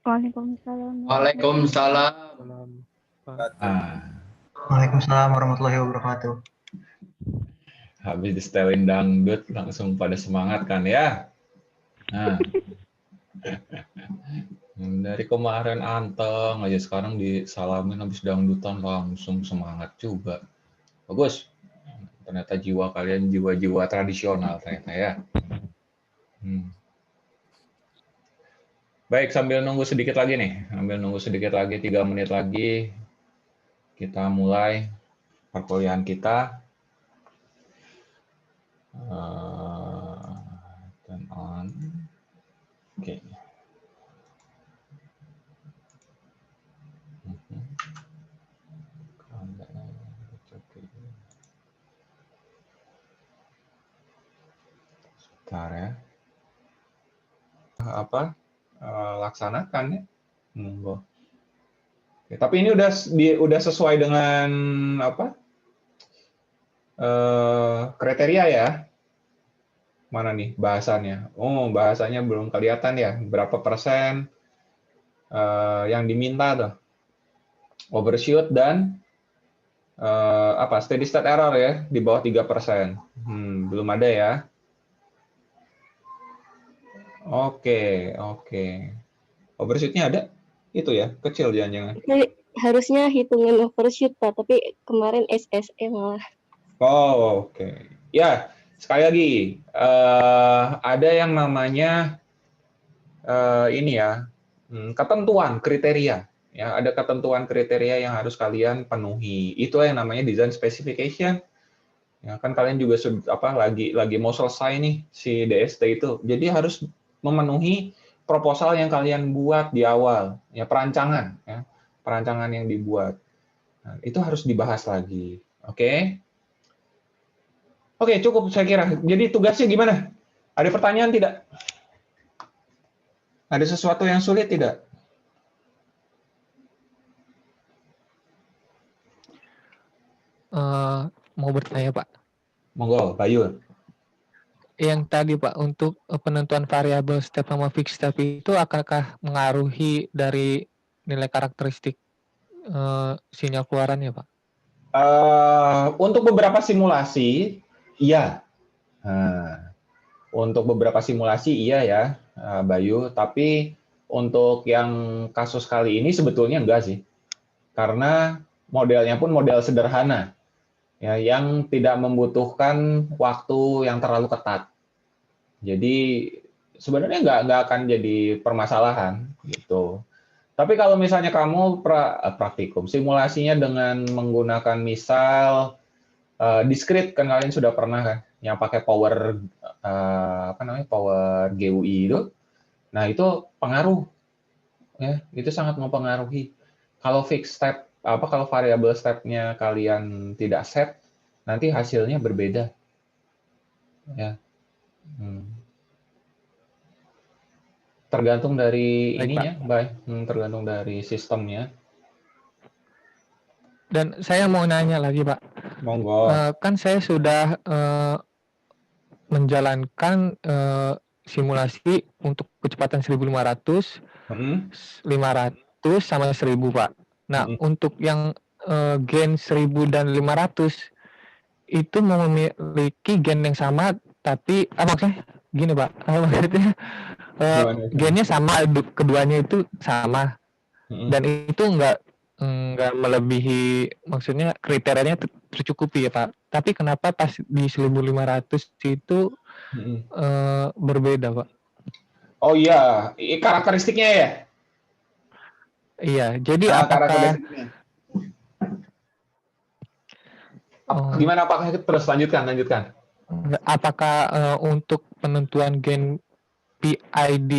Waalaikumsalam. Waalaikumsalam. Waalaikumsalam warahmatullahi wabarakatuh. Habis di setelin dangdut langsung pada semangat kan ya. Nah, dari kemarin anteng aja sekarang disalamin habis dangdutan langsung semangat juga. Bagus. Ternyata jiwa kalian jiwa-jiwa tradisional ternyata ya. Baik, sambil nunggu sedikit lagi nih. Sambil nunggu sedikit lagi, 3 menit lagi. Kita mulai perkuliahan kita. Turn on. Oke. Sebentar ya. Apa? Laksanakan ya. Monggo. Oke, tapi ini udah sesuai dengan apa? Kriteria ya. Mana nih bahasannya? Oh, bahasanya belum kelihatan ya. Berapa persen yang diminta tuh? Overshoot dan apa? Steady state error ya, di bawah 3%. Belum ada ya. Oke. Overshoot-nya ada? Itu ya, kecil jangan-jangan. Harusnya hitungan overshoot, Pak, tapi kemarin SSE malah. Oh, oke. Ya, sekali lagi, ada yang namanya ini ya, ketentuan kriteria. Ya, ada ketentuan kriteria yang harus kalian penuhi. Itu yang namanya design specification. Ya, kan kalian juga lagi mau selesai nih si DST itu. Jadi harus memenuhi proposal yang kalian buat di awal, ya perancangan, ya perancangan yang dibuat. Nah, itu harus dibahas lagi, oke? Oke, cukup saya kira. Jadi tugasnya gimana? Ada pertanyaan tidak? Ada sesuatu yang sulit tidak? Mau bertanya, Pak. Monggo, Bayu. Yang tadi, Pak, untuk penentuan variabel step sama fix step itu apakah mengaruhi dari nilai karakteristik sinyal keluarannya, Pak? Untuk beberapa simulasi, iya. Untuk beberapa simulasi, iya ya, Bayu. Tapi untuk yang kasus kali ini sebetulnya enggak sih. Karena modelnya pun model sederhana. Ya, yang tidak membutuhkan waktu yang terlalu ketat. Jadi sebenarnya nggak akan jadi permasalahan gitu. Tapi kalau misalnya kamu praktikum simulasinya dengan menggunakan misal discrete, kan kalian sudah pernah kan yang pakai power power GUI itu. Nah, itu pengaruh ya, itu sangat mempengaruhi. Kalau fix step kalau variabel stepnya kalian tidak set, nanti hasilnya berbeda. Ya. Tergantung dari ininya, tergantung dari sistemnya. Dan saya mau nanya lagi, Pak. Monggo. Kan saya sudah menjalankan simulasi untuk kecepatan 1.500, 500 sama 1.000, Pak. Nah, untuk yang gain 1.000 dan 500 itu memiliki gain yang sama, tapi maksudnya gini, Pak. Maksudnya gainnya sama, keduanya itu sama, dan itu nggak melebihi, maksudnya kriterianya tercukupi ya, Pak. Tapi kenapa pas di 1.500 itu berbeda, Pak? Oh iya, karakteristiknya ya? Iya, jadi apakah gimana, apakah terus lanjutkan? Apakah untuk penentuan gain PID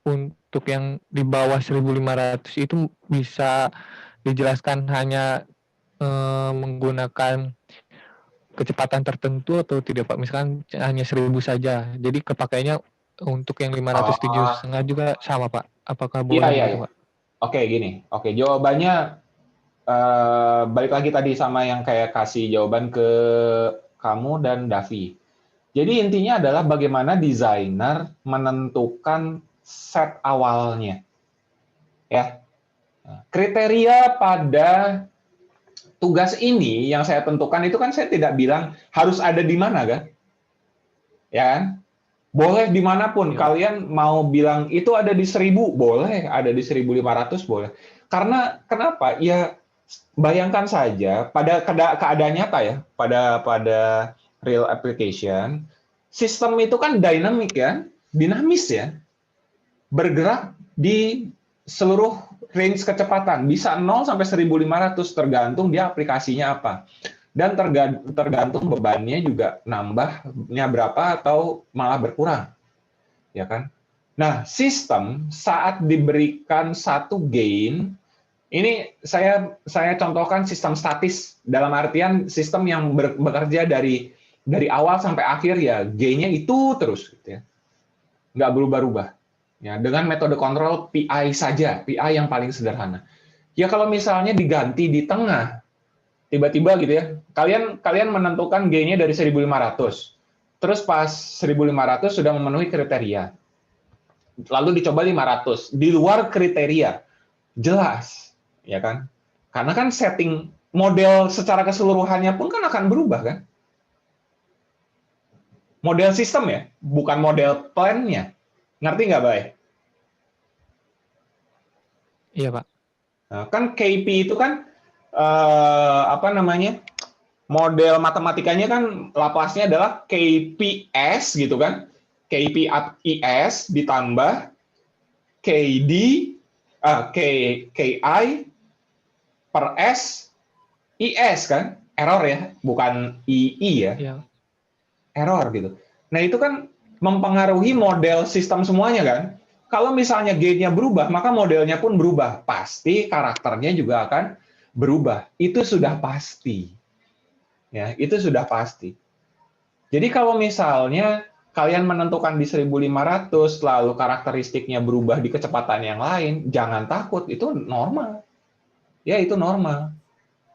untuk yang di bawah 1.500 itu bisa dijelaskan hanya menggunakan kecepatan tertentu atau tidak, Pak? Misalkan hanya 1.000 saja, jadi kepakainya untuk yang 507,5 juga sama, Pak? Apakah boleh begitu, Pak? Oke, gini. Oke, jawabannya balik lagi tadi sama yang kayak kasih jawaban ke kamu dan Davi. Jadi intinya adalah bagaimana desainer menentukan set awalnya. Ya. Nah, kriteria pada tugas ini yang saya tentukan itu kan saya tidak bilang harus ada di mana kan, ya kan? Boleh dimanapun, Ya, Pak. kalian mau bilang itu ada di 1000, boleh, ada di 1500, boleh. Karena kenapa? Ya bayangkan saja pada keadaan nyata ya, pada real application, sistem itu kan dynamic ya, dinamis ya, bergerak di seluruh range kecepatan, bisa 0 sampai 1500 tergantung dia aplikasinya apa. Dan tergantung bebannya juga nambahnya berapa atau malah berkurang, ya kan? Nah, sistem saat diberikan satu gain, ini saya contohkan sistem statis dalam artian sistem yang bekerja dari awal sampai akhir ya gainnya itu terus, gitu ya, nggak berubah-ubah. Ya, dengan metode kontrol PI saja, PI yang paling sederhana. Ya kalau misalnya diganti di tengah, tiba-tiba gitu ya, kalian menentukan gainnya dari 1500, terus pas 1500 sudah memenuhi kriteria, lalu dicoba 500, di luar kriteria, jelas, ya kan? Karena kan setting model secara keseluruhannya pun kan akan berubah kan? Model sistem ya, bukan model plan-nya. Ngerti nggak, Bay? Iya, Pak. Nah, kan KP itu kan apa namanya? Model matematikanya kan Laplace-nya adalah KPS gitu kan. KP IS ditambah KD KI per S IS kan. Error ya, bukan II ya. Iya. Error gitu. Nah, itu kan mempengaruhi model sistem semuanya kan. Kalau misalnya gain-nya berubah, maka modelnya pun berubah. Pasti karakternya juga akan berubah. Itu sudah pasti. Ya, itu sudah pasti. Jadi kalau misalnya kalian menentukan di 1500 lalu karakteristiknya berubah di kecepatan yang lain, jangan takut, itu normal. Ya, itu normal.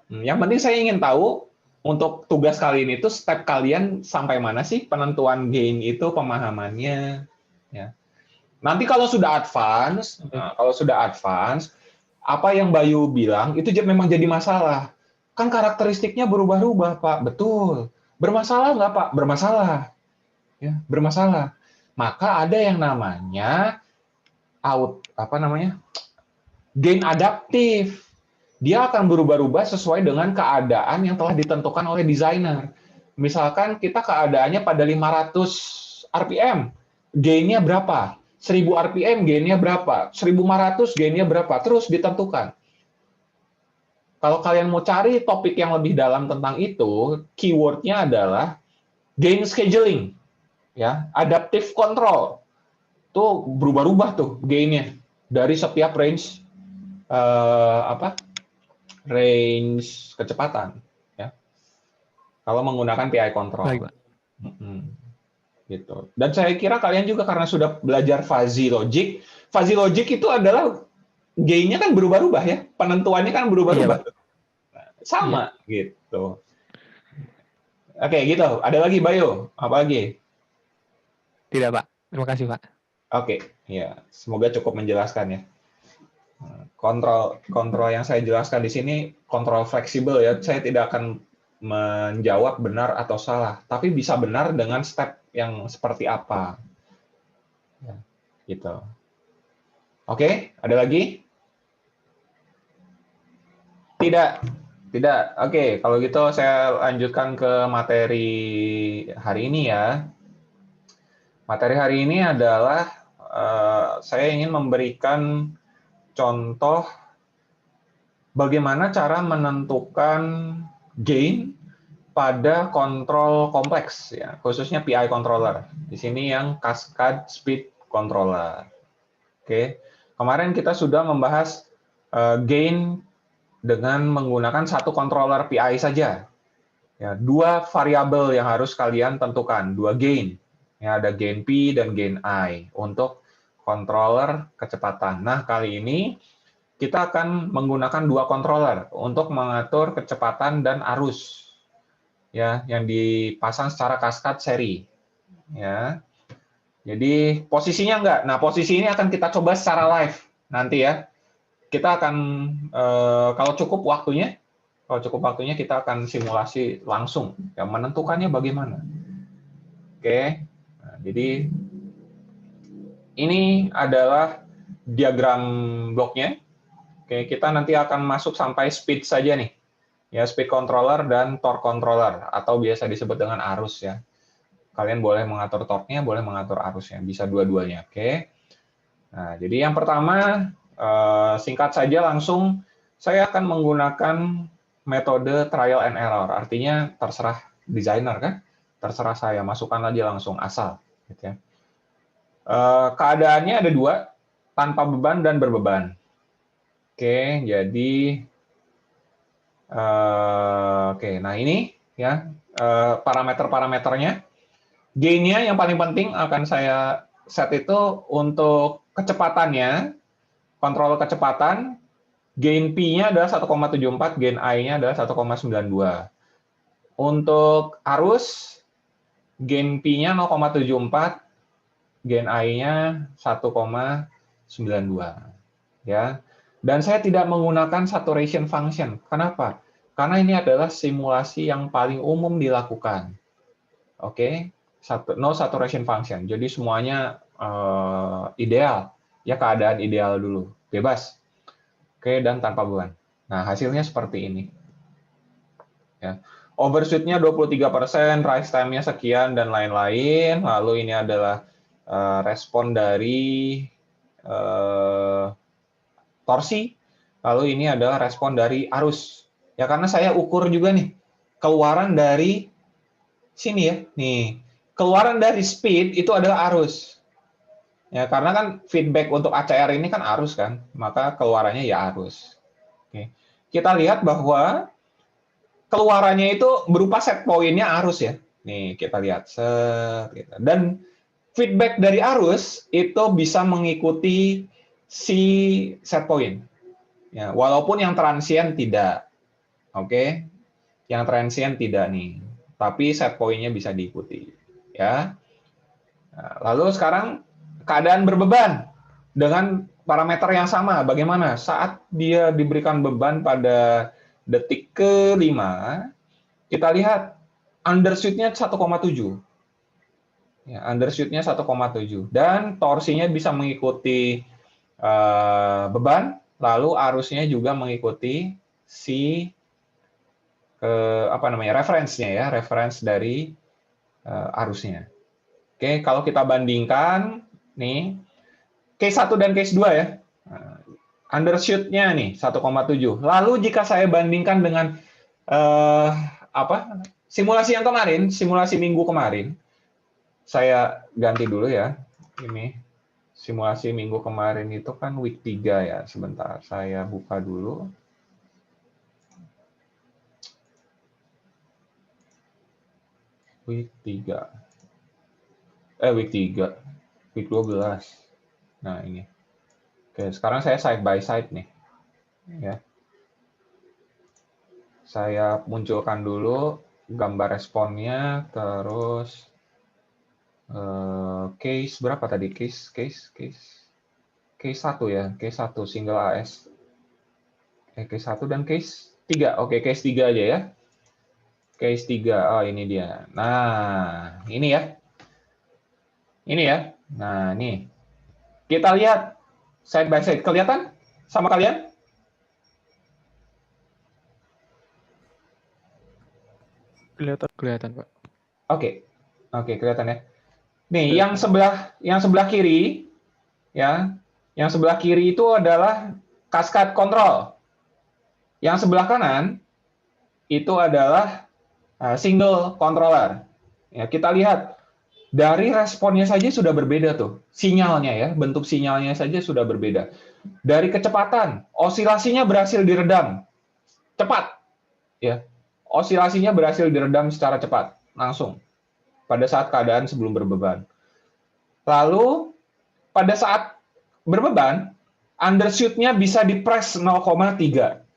Yang penting saya ingin tahu untuk tugas kali ini itu step kalian sampai mana sih penentuan gain itu pemahamannya, ya. Nanti kalau sudah advance, apa yang Bayu bilang itu memang jadi masalah. Kan karakteristiknya berubah-ubah, Pak. Betul. Bermasalah nggak, Pak? Bermasalah. Ya, bermasalah. Maka ada yang namanya gain adaptif. Dia akan berubah-ubah sesuai dengan keadaan yang telah ditentukan oleh desainer. Misalkan kita keadaannya pada 500 RPM, gain-nya berapa? 1000 RPM, gain-nya berapa? 1500, gain-nya berapa? Terus ditentukan. Kalau kalian mau cari topik yang lebih dalam tentang itu, keyword-nya adalah gain scheduling, ya, adaptive control. Tuh berubah-ubah tuh gain-nya dari setiap range range kecepatan, ya. Kalau menggunakan PI control. Baik, Pak. Gitu. Dan saya kira kalian juga karena sudah belajar fuzzy logic itu adalah gain-nya kan berubah-ubah ya, penentuannya kan berubah-ubah. Iya, Sama gitu. Oke, gitu. Ada lagi, Bayu? Apa lagi? Tidak, Pak. Terima kasih, Pak. Oke, ya. Semoga cukup menjelaskan ya. Kontrol yang saya jelaskan di sini kontrol fleksibel ya. Saya tidak akan menjawab benar atau salah, tapi bisa benar dengan step yang seperti apa. Ya, gitu. Oke, ada lagi? Tidak. Oke, kalau gitu saya lanjutkan ke materi hari ini ya. Materi hari ini adalah saya ingin memberikan contoh bagaimana cara menentukan gain pada kontrol kompleks ya, khususnya PI controller. Di sini yang Cascade Speed Controller. Oke. Kemarin kita sudah membahas gain dengan menggunakan satu controller PI saja. Ya, dua variabel yang harus kalian tentukan, dua gain. Ya, ada gain P dan gain I untuk controller kecepatan. Nah, kali ini kita akan menggunakan dua controller untuk mengatur kecepatan dan arus. Ya, yang dipasang secara cascade seri. Ya. Jadi posisinya enggak. Nah, posisi ini akan kita coba secara live nanti ya. kita akan kalau cukup waktunya kita akan simulasi langsung. Ya, menentukannya bagaimana. Oke. Nah, jadi ini adalah diagram bloknya. Oke, kita nanti akan masuk sampai speed saja nih. Ya, speed controller dan torque controller atau biasa disebut dengan arus ya. Kalian boleh mengatur torque-nya, boleh mengatur arusnya, bisa dua-duanya. Oke. Nah, jadi yang pertama singkat saja langsung saya akan menggunakan metode trial and error. Artinya terserah desainer kan, terserah saya, masukkan aja langsung asal. Gitu ya. Keadaannya ada dua, tanpa beban dan berbeban. Oke, jadi nah ini ya parameter-parameternya. Gain-nya yang paling penting akan saya set itu untuk kecepatannya, kontrol kecepatan, gain P-nya adalah 1,74, gain I-nya adalah 1,92. Untuk arus, gain P-nya 0,74, gain I-nya 1,92. Ya. Dan saya tidak menggunakan saturation function. Kenapa? Karena ini adalah simulasi yang paling umum dilakukan. Oke. No saturation function. Jadi semuanya ideal. Ya, keadaan ideal dulu. Bebas. Oke, dan tanpa beban. Nah, hasilnya seperti ini. Ya. Overshoot-nya 23%, rise time-nya sekian, dan lain-lain. Lalu ini adalah respon dari torsi. Lalu ini adalah respon dari arus. Ya, karena saya ukur juga nih, keluaran dari sini ya. Nih, keluaran dari speed itu adalah arus. Ya, karena kan feedback untuk ACR ini kan arus kan, maka keluarannya ya arus. Oke. Kita lihat bahwa keluarannya itu berupa set point-nya arus ya. Nih, kita lihat. Dan feedback dari arus itu bisa mengikuti si set point. Ya, walaupun yang transient tidak. Oke. Yang transient tidak nih. Tapi set point-nya bisa diikuti. Ya. Nah, lalu sekarang keadaan berbeban dengan parameter yang sama. Bagaimana? Saat dia diberikan beban pada detik ke-5, kita lihat undershoot-nya 1,7. Ya, undershoot-nya 1,7. Dan torsinya bisa mengikuti beban, lalu arusnya juga mengikuti si reference-nya ya, reference dari arusnya. Oke, kalau kita bandingkan nih case 1 dan case 2 ya. Undershoot-nya nih 1,7. Lalu jika saya bandingkan dengan simulasi yang kemarin, simulasi minggu kemarin, saya ganti dulu ya. Ini simulasi minggu kemarin itu kan week 3 ya. Sebentar, saya buka dulu. Week 3. Week 3. Week 12. Nah, ini. Oke, sekarang saya side by side nih. Ya. Saya munculkan dulu gambar responnya, terus case berapa tadi? Case 1 ya, case 1 single AS. Case 1 dan case 3. Oke, case 3 aja ya. Case 3. Oh, ini dia. Nah, ini ya. Ini ya. Nah, nih. Kita lihat side by side. Kelihatan sama kalian? Kelihatan, Pak. Oke, kelihatan ya. Nih, yang sebelah kiri, ya, yang sebelah kiri itu adalah cascade control. Yang sebelah kanan itu adalah single controller. Ya, kita lihat dari responnya saja sudah berbeda tuh, sinyalnya ya, bentuk sinyalnya saja sudah berbeda. Dari kecepatan, osilasinya berhasil diredam cepat, ya. Osilasinya berhasil diredam secara cepat, langsung, pada saat keadaan sebelum berbeban. Lalu, pada saat berbeban, undershoot-nya bisa di-press 0,3.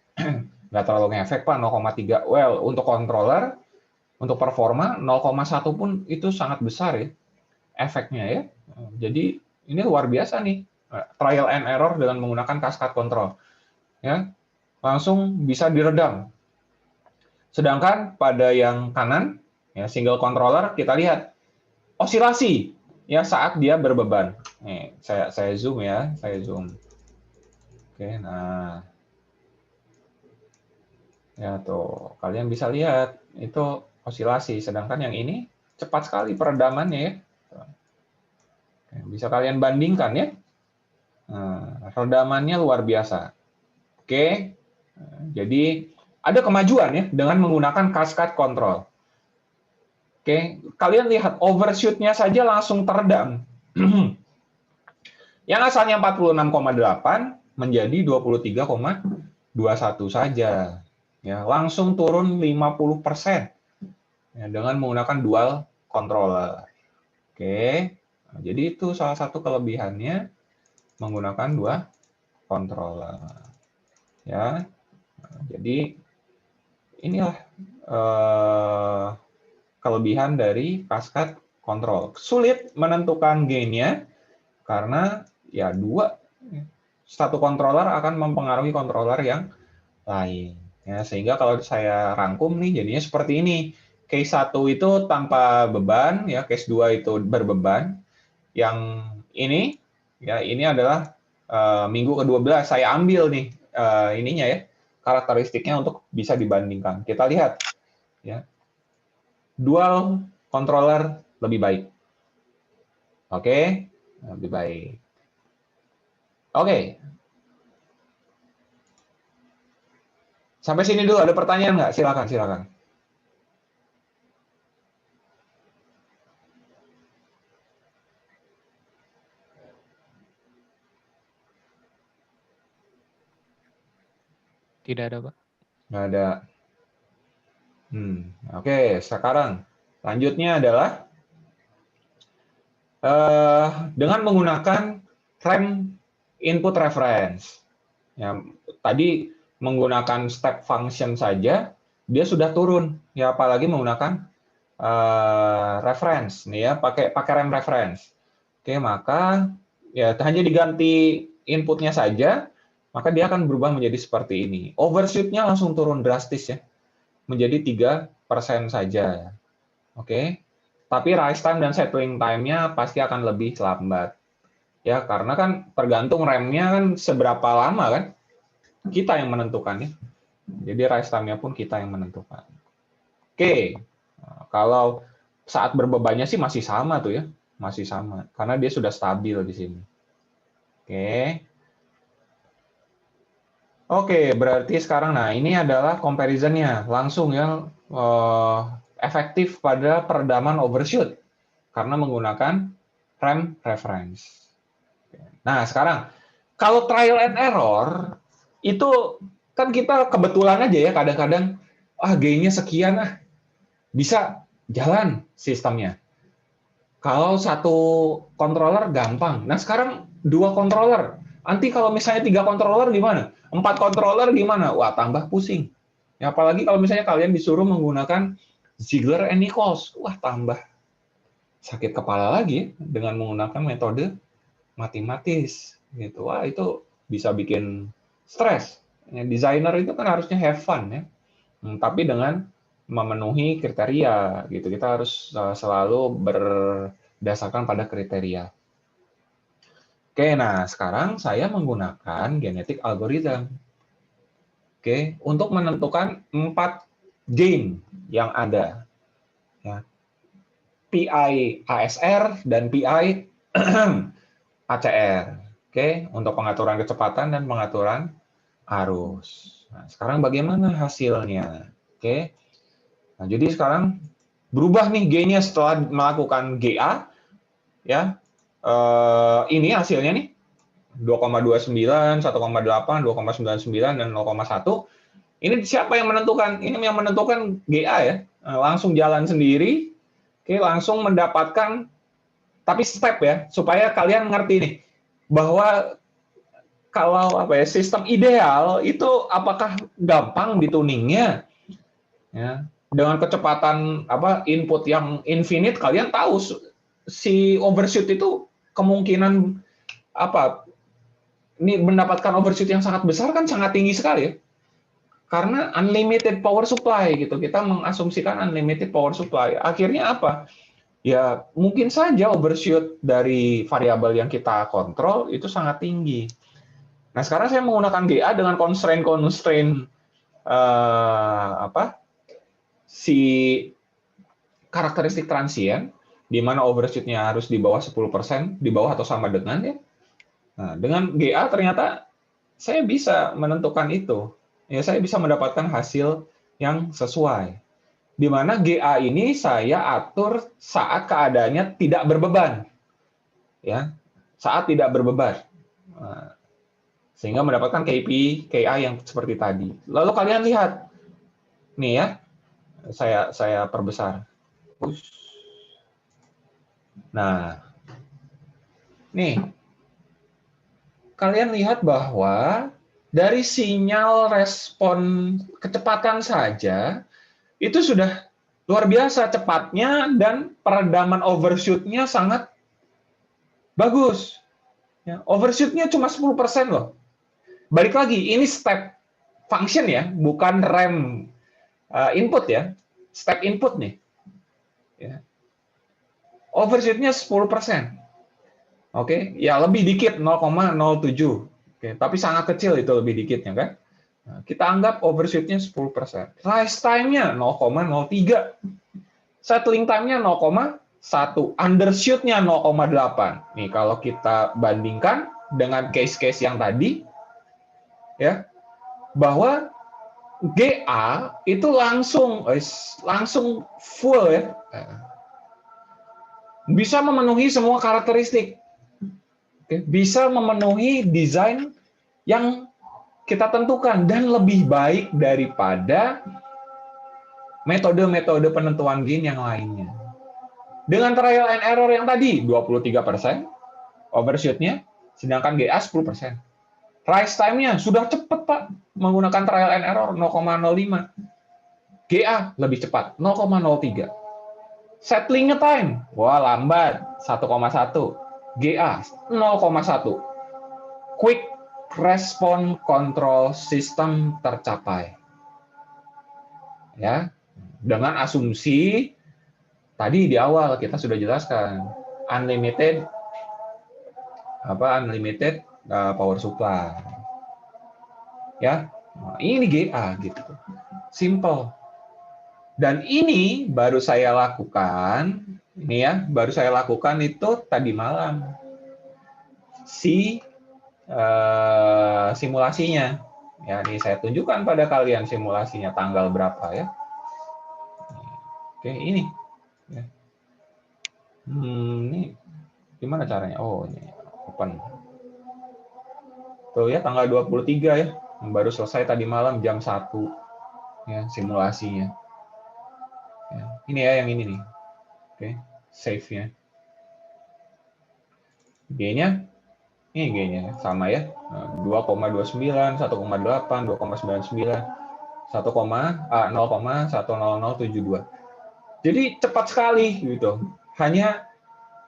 Nggak terlalu ngefek, Pak, 0,3. Well, untuk controller, untuk performa, 0,1 pun itu sangat besar ya, efeknya ya. Jadi, ini luar biasa nih, trial and error dengan menggunakan cascade control. ya, langsung bisa diredam. Sedangkan pada yang kanan, ya, single controller, kita lihat osilasi ya saat dia berbeban. Nih, saya zoom ya, saya zoom. Oke, nah, ya tuh, kalian bisa lihat itu osilasi. Sedangkan yang ini cepat sekali peredamannya ya. Oke, bisa kalian bandingkan ya. Nah, redamannya luar biasa. Oke, nah, jadi ada kemajuan ya dengan menggunakan cascade control. Oke, kalian lihat overshoot-nya saja langsung teredam. Yang asalnya 46,8 menjadi 23,21 saja. Ya, langsung turun 50% ya, dengan menggunakan dual controller. Oke, nah, jadi itu salah satu kelebihannya menggunakan dua controller. Ya, nah, jadi inilah kelebihan dari cascade control. Sulit menentukan gain-nya karena ya satu controller akan mempengaruhi controller yang lain. Ya, sehingga kalau saya rangkum nih jadinya seperti ini. Case 1 itu tanpa beban, ya case 2 itu berbeban. Yang ini ya ini adalah minggu ke-12 saya ambil nih ininya ya, karakteristiknya untuk bisa dibandingkan. Kita lihat ya. Dual controller lebih baik. Oke, lebih baik. Oke. Sampai sini dulu, ada pertanyaan nggak? Silakan, silakan. Tidak ada, Pak. Nggak ada. Oke, sekarang lanjutnya adalah dengan menggunakan RAM input reference. Ya, tadi menggunakan step function saja dia sudah turun. Ya, apalagi menggunakan reference nih ya, pakai RAM reference. Oke, maka ya hanya diganti inputnya saja, maka dia akan berubah menjadi seperti ini. Overshoot-nya langsung turun drastis ya, menjadi 3% saja. Oke, tapi rise time dan settling time-nya pasti akan lebih lambat. Ya, karena kan tergantung RAM-nya kan seberapa lama kan, kita yang menentukan ya. Jadi rise time-nya pun kita yang menentukan. Oke, nah, kalau saat berbebannya sih masih sama tuh ya, masih sama, karena dia sudah stabil di sini. Oke, berarti sekarang, nah ini adalah comparison-nya, langsung ya, efektif pada peredaman overshoot, karena menggunakan RAM reference. Nah, sekarang, kalau trial and error, itu kan kita kebetulan aja ya, kadang-kadang, gain-nya sekian, bisa jalan sistemnya. Kalau satu controller gampang. Nah, sekarang 2 controller. Nanti kalau misalnya 3 controller gimana? 4 controller gimana? Wah, tambah pusing. Ya, apalagi kalau misalnya kalian disuruh menggunakan Ziegler and Nichols. Wah, tambah sakit kepala lagi dengan menggunakan metode matematis. Gitu. Wah, itu bisa bikin stres. Ya, desainer itu kan harusnya have fun ya. Tapi dengan memenuhi kriteria gitu. Kita harus selalu berdasarkan pada kriteria. Oke, nah sekarang saya menggunakan genetic algorithm. Oke, untuk menentukan 4 gain yang ada. Ya. PI ASR dan PI ACR. Oke, untuk pengaturan kecepatan dan pengaturan arus. Nah, sekarang bagaimana hasilnya? Oke. Nah, jadi sekarang berubah nih gain-nya setelah melakukan GA, ya. Ini hasilnya nih 2,29, 1,8, 2,99 dan 0,1. Ini siapa yang menentukan? Ini yang menentukan GA ya. Langsung jalan sendiri, oke, langsung mendapatkan, tapi step ya, supaya kalian ngerti nih bahwa kalau sistem ideal itu apakah gampang dituningnya, ya. Dengan kecepatan input yang infinite, kalian tahu si overshoot itu kemungkinan ini mendapatkan overshoot yang sangat besar kan sangat tinggi sekali ya. Karena unlimited power supply gitu. Kita mengasumsikan unlimited power supply. Akhirnya apa? Ya, mungkin saja overshoot dari variabel yang kita kontrol itu sangat tinggi. Nah, sekarang saya menggunakan GA dengan constraint si karakteristik transient, di mana overshoot-nya harus di bawah 10%, di bawah atau sama dengan ya. Nah, dengan GA ternyata saya bisa menentukan itu. Ya, saya bisa mendapatkan hasil yang sesuai. Di mana GA ini saya atur saat keadaannya tidak berbeban. Ya, saat tidak berbeban. Nah, sehingga mendapatkan KPI, KA yang seperti tadi. Lalu kalian lihat, nih ya, saya perbesar. Nah, nih, kalian lihat bahwa dari sinyal respon kecepatan saja, itu sudah luar biasa cepatnya dan peredaman overshoot-nya sangat bagus. Ya, overshoot-nya cuma 10% loh. Balik lagi, ini step function ya, bukan rem input ya. Step input nih. Ya. Overshoot-nya 10%. Oke, ya lebih dikit 0,07. Oke, tapi sangat kecil itu lebih dikitnya kan. Nah, kita anggap overshoot-nya 10%. Rise time-nya 0,03. Settling time-nya 0,1. Undershoot-nya 0,8. Nih, kalau kita bandingkan dengan case-case yang tadi, ya, bahwa GA itu langsung full ya. Bisa memenuhi semua karakteristik. Bisa memenuhi desain yang kita tentukan dan lebih baik daripada metode-metode penentuan gain yang lainnya. Dengan trial and error yang tadi 23% overshoot-nya, sedangkan GA 10%. Rise time-nya sudah cepat Pak menggunakan trial and error 0,05. GA lebih cepat 0,03. Settling time, wah lambat 1,1. GA 0,1. Quick Respon Control System tercapai. Ya, dengan asumsi tadi di awal kita sudah jelaskan unlimited power supply. Ya, ini GA gitu. Simple. Dan ini baru saya lakukan, baru saya lakukan itu tadi malam. Simulasinya. Ya, ini saya tunjukkan pada kalian simulasinya tanggal berapa ya. Oke, ini. Ya. Ini gimana caranya? Oh, ini open. Tuh ya, tanggal 23 ya. Baru selesai tadi malam jam 1. Ya, simulasinya. Ya, ini ya yang ini nih. Oke, save-nya. G-nya ini G-nya sama ya. 2,29, 1,8, 2,99, 0,10072. Jadi cepat sekali gitu. Hanya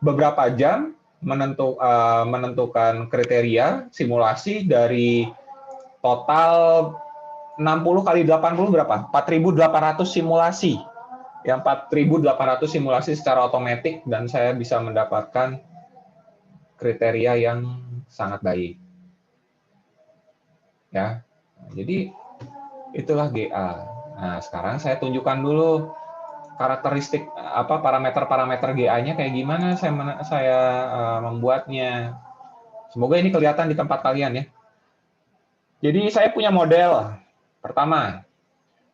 beberapa jam menentukan kriteria simulasi dari total 60 kali 80 berapa? 4.800 simulasi. Yang 4.800 simulasi secara otomatis dan saya bisa mendapatkan kriteria yang sangat baik. Ya. Jadi itulah GA. Nah, sekarang saya tunjukkan dulu karakteristik parameter-parameter GA-nya kayak gimana saya membuatnya. Semoga ini kelihatan di tempat kalian ya. Jadi saya punya model. Pertama,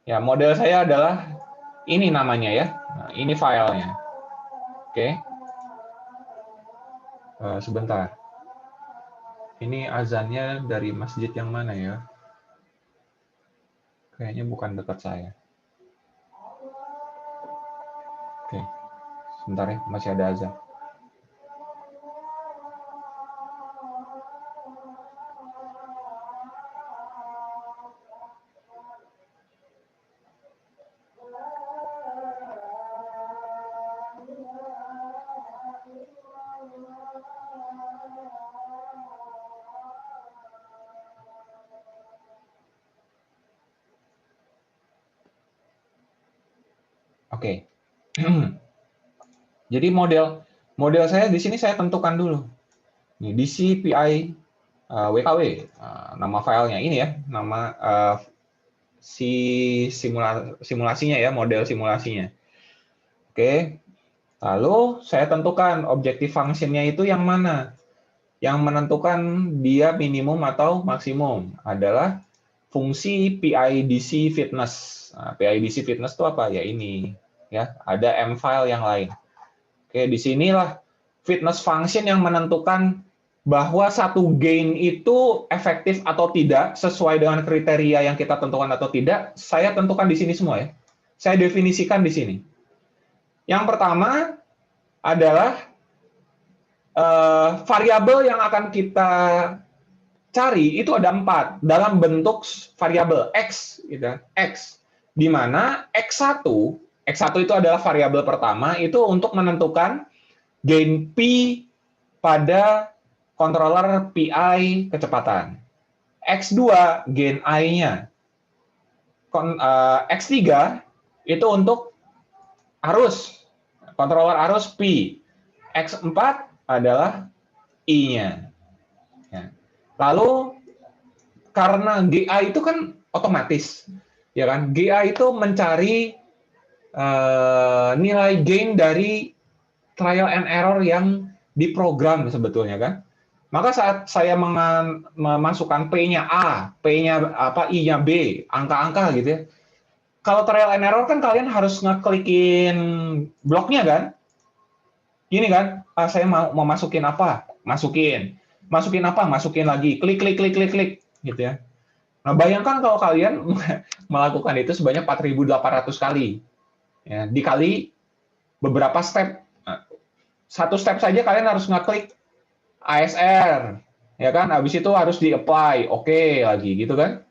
ya model saya adalah ini namanya ya. Nah, ini filenya. Oke. Sebentar. Ini azannya dari masjid yang mana ya? Kayaknya bukan dekat saya. Oke. Sebentar ya, masih ada azan. Oke. Jadi model saya di sini saya tentukan dulu. Ini DCPI WKW, nama filenya ini ya, nama simulasinya ya, model simulasinya. Oke. Lalu saya tentukan objektif fungsinya itu yang mana. Yang menentukan dia minimum atau maksimum adalah fungsi PIDC fitness. Nah, PIDC fitness itu apa? Ya ini, ya. Ada M file yang lain. Oke, di sinilah fitness function yang menentukan bahwa satu gain itu efektif atau tidak sesuai dengan kriteria yang kita tentukan atau tidak. Saya tentukan di sini semua ya. Saya definisikan di sini. Yang pertama adalah variabel yang akan kita cari itu ada 4 dalam bentuk variabel X, gitu, X, di mana X1 itu adalah variabel pertama itu untuk menentukan gain P pada controller PI kecepatan. X2 gain I-nya. X3 itu untuk arus, controller arus P. X4 adalah I-nya. Ya. Lalu karena GA itu kan otomatis, ya kan? GA itu mencari nilai gain dari trial and error yang diprogram sebetulnya kan. Maka saat saya memasukkan P-nya A, P-nya apa, I-nya B, angka-angka gitu ya. Kalau trial and error kan kalian harus ngeklikin bloknya kan? Gini kan, saya mau masukin apa? Masukin apa? Masukin lagi. Klik, klik, klik, klik, klik, gitu ya. Nah, bayangkan kalau kalian melakukan itu sebanyak 4.800 kali. Ya, dikali beberapa step. Nah, satu step saja kalian harus ngeklik ASR, ya kan? Habis itu harus di-apply, oke lagi, gitu kan?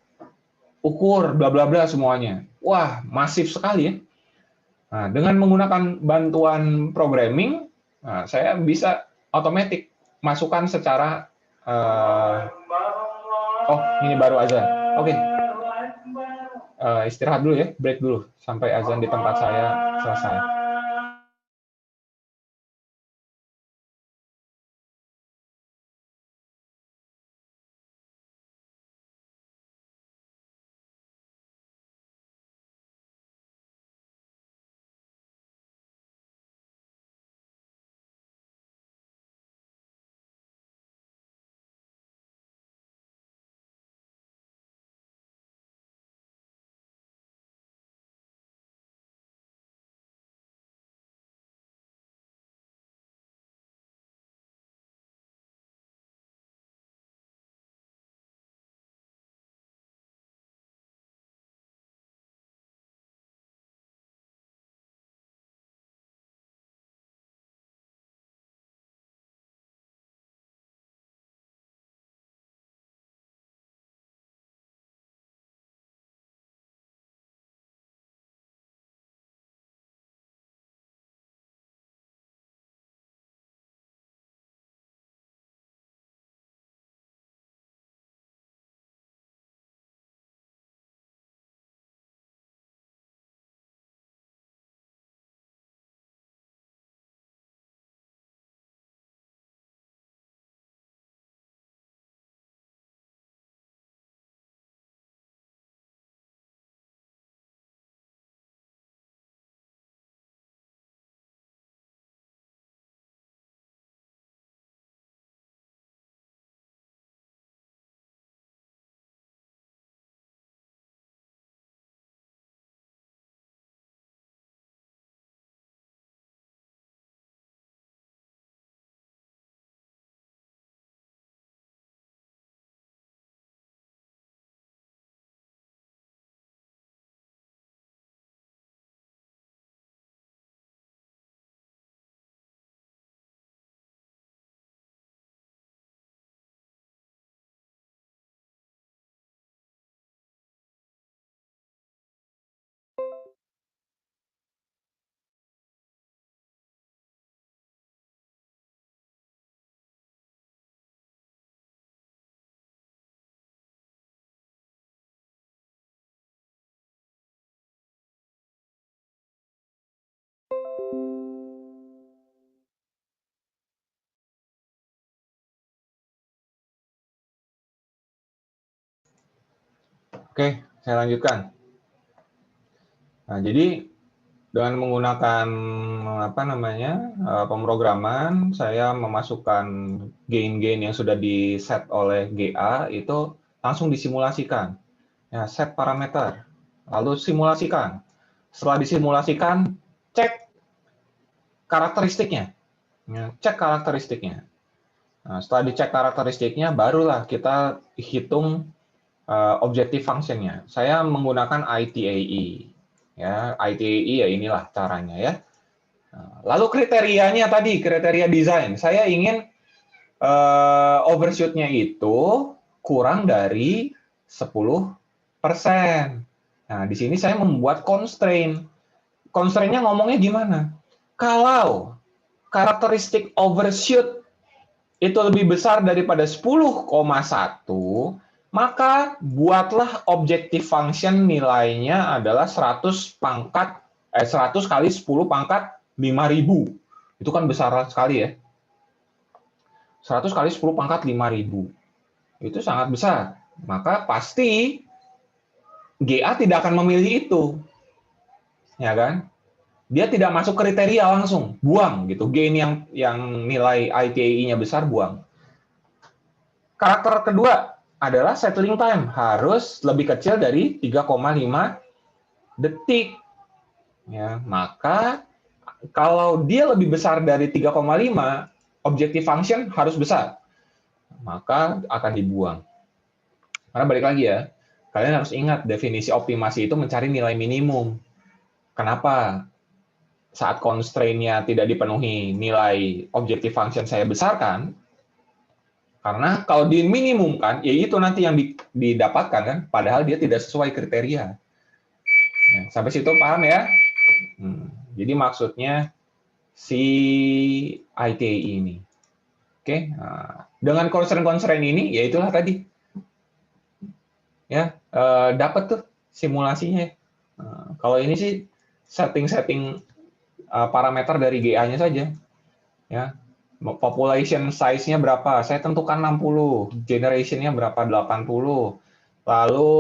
Ukur, bla bla bla semuanya. Wah, masif sekali ya. Nah, dengan menggunakan bantuan programming, nah, saya bisa otomatis masukkan secara oh, ini baru azan. Oke. Istirahat dulu ya, break dulu sampai azan di tempat saya selesai. Oke, saya lanjutkan. Nah, jadi dengan menggunakan pemrograman, saya memasukkan gain-gain yang sudah di set oleh GA itu langsung disimulasikan. Ya, set parameter, lalu simulasikan. Setelah disimulasikan, cek karakteristiknya. Ya, cek karakteristiknya. Nah, setelah dicek karakteristiknya, barulah kita hitung objective function-nya. Saya menggunakan ITAE. Ya, ITAE ya inilah caranya ya. Lalu kriterianya tadi, kriteria desain. Saya ingin overshoot-nya itu kurang dari 10%. Nah, di sini saya membuat constraint. Constraint-nya ngomongnya gimana? Kalau karakteristik overshoot itu lebih besar daripada 10,1, maka buatlah objective function nilainya adalah 100 kali 10 pangkat 5.000. Itu kan besar sekali ya. 100 kali 10 pangkat 5.000. Itu sangat besar. Maka pasti GA tidak akan memilih itu. Ya kan? Dia tidak masuk kriteria langsung, buang gitu. Gain yang nilai ITAE-nya besar, buang. Karakter kedua adalah settling time, harus lebih kecil dari 3,5 detik. Ya, maka kalau dia lebih besar dari 3,5, objective function harus besar. Maka akan dibuang. Karena balik lagi ya, kalian harus ingat definisi optimasi itu mencari nilai minimum. Kenapa? Saat constraint-nya tidak dipenuhi, nilai objective function saya besarkan, karena kalau diminimumkan, ya itu nanti yang didapatkan kan, padahal dia tidak sesuai kriteria. Nah, sampai situ paham ya? Jadi maksudnya si ITAE ini. Oke, nah, dengan constraint-constraint ini, ya itulah tadi. Ya, dapat tuh simulasinya. Nah, kalau ini sih setting-setting parameter dari GA-nya saja. Ya, population size-nya berapa? Saya tentukan 60, generation-nya berapa? 80. Lalu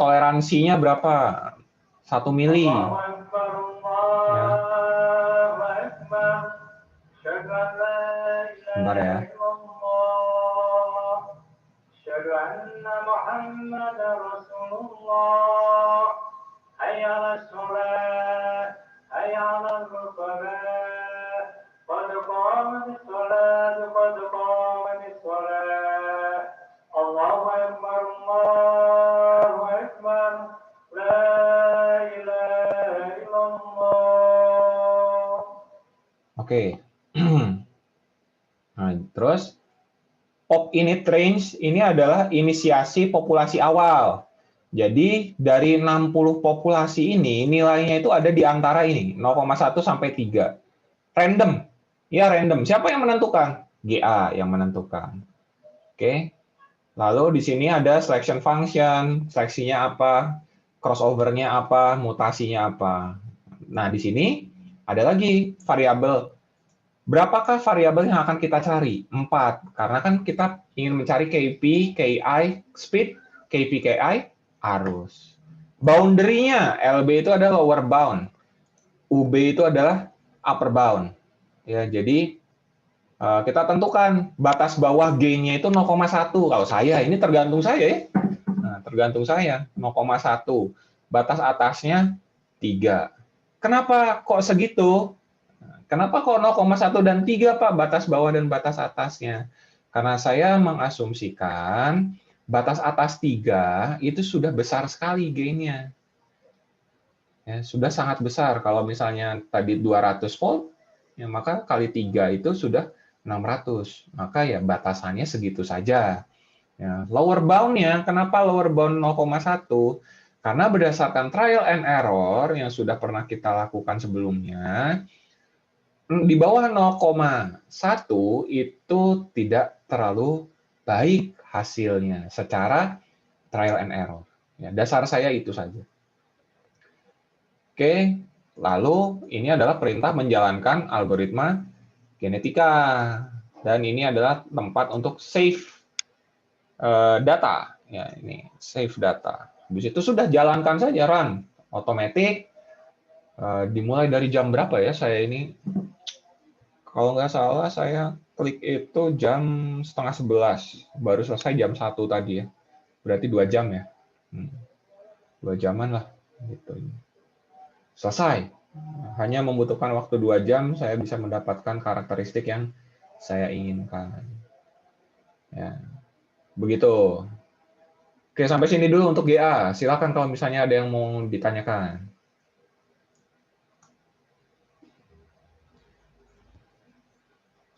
toleransinya berapa? 1 mili. Ya. Bentar ya. Oke. Nah, terus pop init range ini adalah inisiasi populasi awal. Jadi dari 60 populasi ini nilainya itu ada di antara ini 0,1 sampai 3. Random. Ya, random. Siapa yang menentukan? GA yang menentukan. Oke. Lalu di sini ada selection function, seleksinya apa, crossover-nya apa, mutasinya apa. Nah, di sini ada lagi variabel. Berapakah variabel yang akan kita cari? 4. Karena kan kita ingin mencari KP, KI, speed, KP, KI, arus. Boundary-nya, LB itu adalah lower bound. UB itu adalah upper bound. Ya, jadi kita tentukan batas bawah gain-nya itu 0,1. Kalau saya, ini tergantung saya ya. Nah, tergantung saya, 0,1. Batas atasnya 3. Kenapa kok segitu? Kenapa kok 0,1 dan 3, Pak, batas bawah dan batas atasnya? Karena saya mengasumsikan batas atas 3 itu sudah besar sekali gain-nya. Ya, sudah sangat besar. Kalau misalnya tadi 200 volt, ya maka kali 3 itu sudah 600. Maka ya batasannya segitu saja. Ya, lower bound-nya, kenapa lower bound 0,1? Karena berdasarkan trial and error yang sudah pernah kita lakukan sebelumnya, di bawah 0,1 itu tidak terlalu baik hasilnya secara trial and error. Ya, dasar saya itu saja. Oke, lalu ini adalah perintah menjalankan algoritma genetika. Dan ini adalah tempat untuk save data. Ya, ini save data. Habis itu sudah jalankan saja run otomatis. Dimulai dari jam berapa ya saya ini? Kalau nggak salah saya klik itu jam setengah 11, baru selesai jam 1 tadi ya. Berarti 2 jam ya. 2 jaman lah. Gitu. Selesai. Hanya membutuhkan waktu 2 jam, saya bisa mendapatkan karakteristik yang saya inginkan. Ya. Begitu. Oke, sampai sini dulu untuk GA. Silakan kalau misalnya ada yang mau ditanyakan.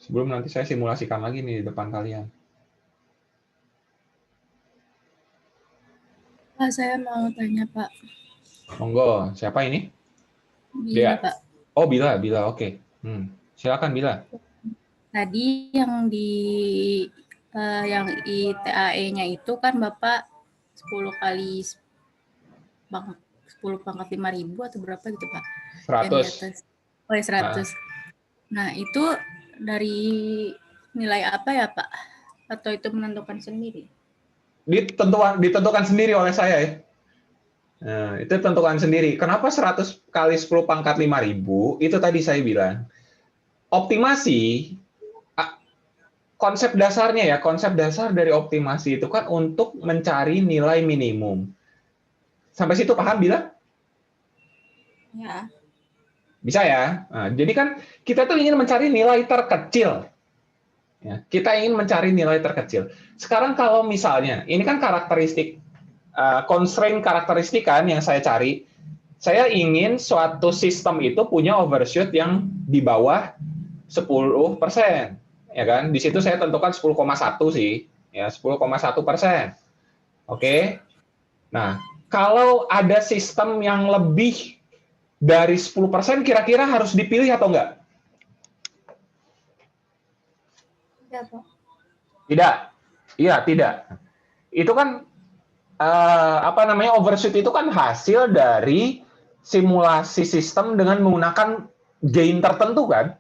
Sebelum nanti saya simulasikan lagi nih di depan kalian. Pak, saya mau tanya, Pak. Monggo, siapa ini? Bila, Dea. Pak. Oh, Bila, oke. Silakan Bila. Tadi yang yang ITAE-nya itu kan Bapak 10 kali 10 pangkat 5.000 atau berapa gitu, Pak? 100. Yang di atas. Oh, ya 100. Nah, itu dari nilai apa ya, Pak? Atau itu menentukan sendiri? Ditentukan sendiri oleh saya ya. Nah, itu tentukan sendiri. Kenapa 100 kali 10 pangkat 5.000? Itu tadi saya bilang. Optimasi, konsep dasarnya ya, konsep dasar dari optimasi itu kan untuk mencari nilai minimum. Sampai situ paham, Bila? Ya. Bisa ya? Nah, jadi kan kita tuh ingin mencari nilai terkecil. Ya, kita ingin mencari nilai terkecil. Sekarang kalau misalnya, ini kan karakteristik, constraint karakteristik kan yang saya cari. Saya ingin suatu sistem itu punya overshoot yang di bawah 10%. Ya kan? Di situ saya tentukan 10,1 sih. Ya, 10,1%. Oke? Nah, kalau ada sistem yang lebih dari 10%, kira-kira harus dipilih atau enggak? Tidak, Pak. Tidak. Iya, tidak. Itu kan overshoot itu kan hasil dari simulasi sistem dengan menggunakan gain tertentu kan?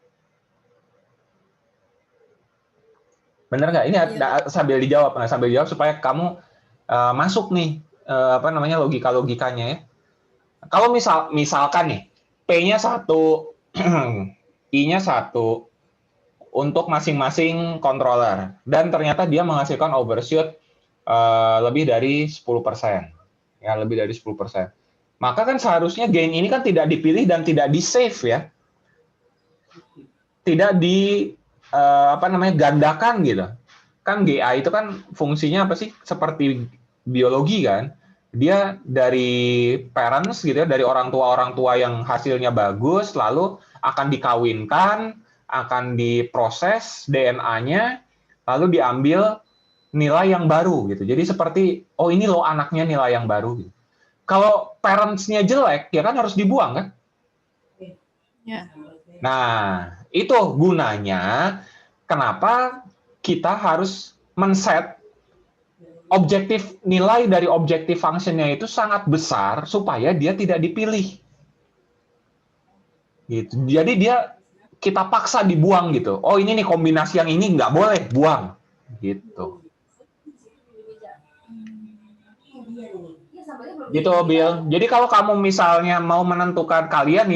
Benar nggak? Ini sambil dijawab, supaya kamu masuk nih logika-logikanya ya. Kalau misalkan nih P-nya 1, I-nya 1 untuk masing-masing controller dan ternyata dia menghasilkan overshoot lebih dari 10%. Ya, lebih dari 10%. Maka kan seharusnya gain ini kan tidak dipilih dan tidak di-save ya. Tidak gandakan gitu. Kan GA itu kan fungsinya apa sih? Seperti biologi kan. Dia dari parents gitu ya, dari orang tua yang hasilnya bagus, lalu akan dikawinkan, akan diproses DNA-nya, lalu diambil nilai yang baru gitu. Jadi seperti, oh ini loh anaknya nilai yang baru gitu. Kalau parents-nya jelek, ya kan harus dibuang kan? Ya. Nah, itu gunanya kenapa kita harus men-set objektif nilai dari objektif function-nya itu sangat besar supaya dia tidak dipilih. Gitu. Jadi kita paksa dibuang gitu. Oh ini nih kombinasi yang ini nggak boleh, buang. Gitu. Gitu, Bill. Jadi kalau kamu misalnya mau menentukan kalian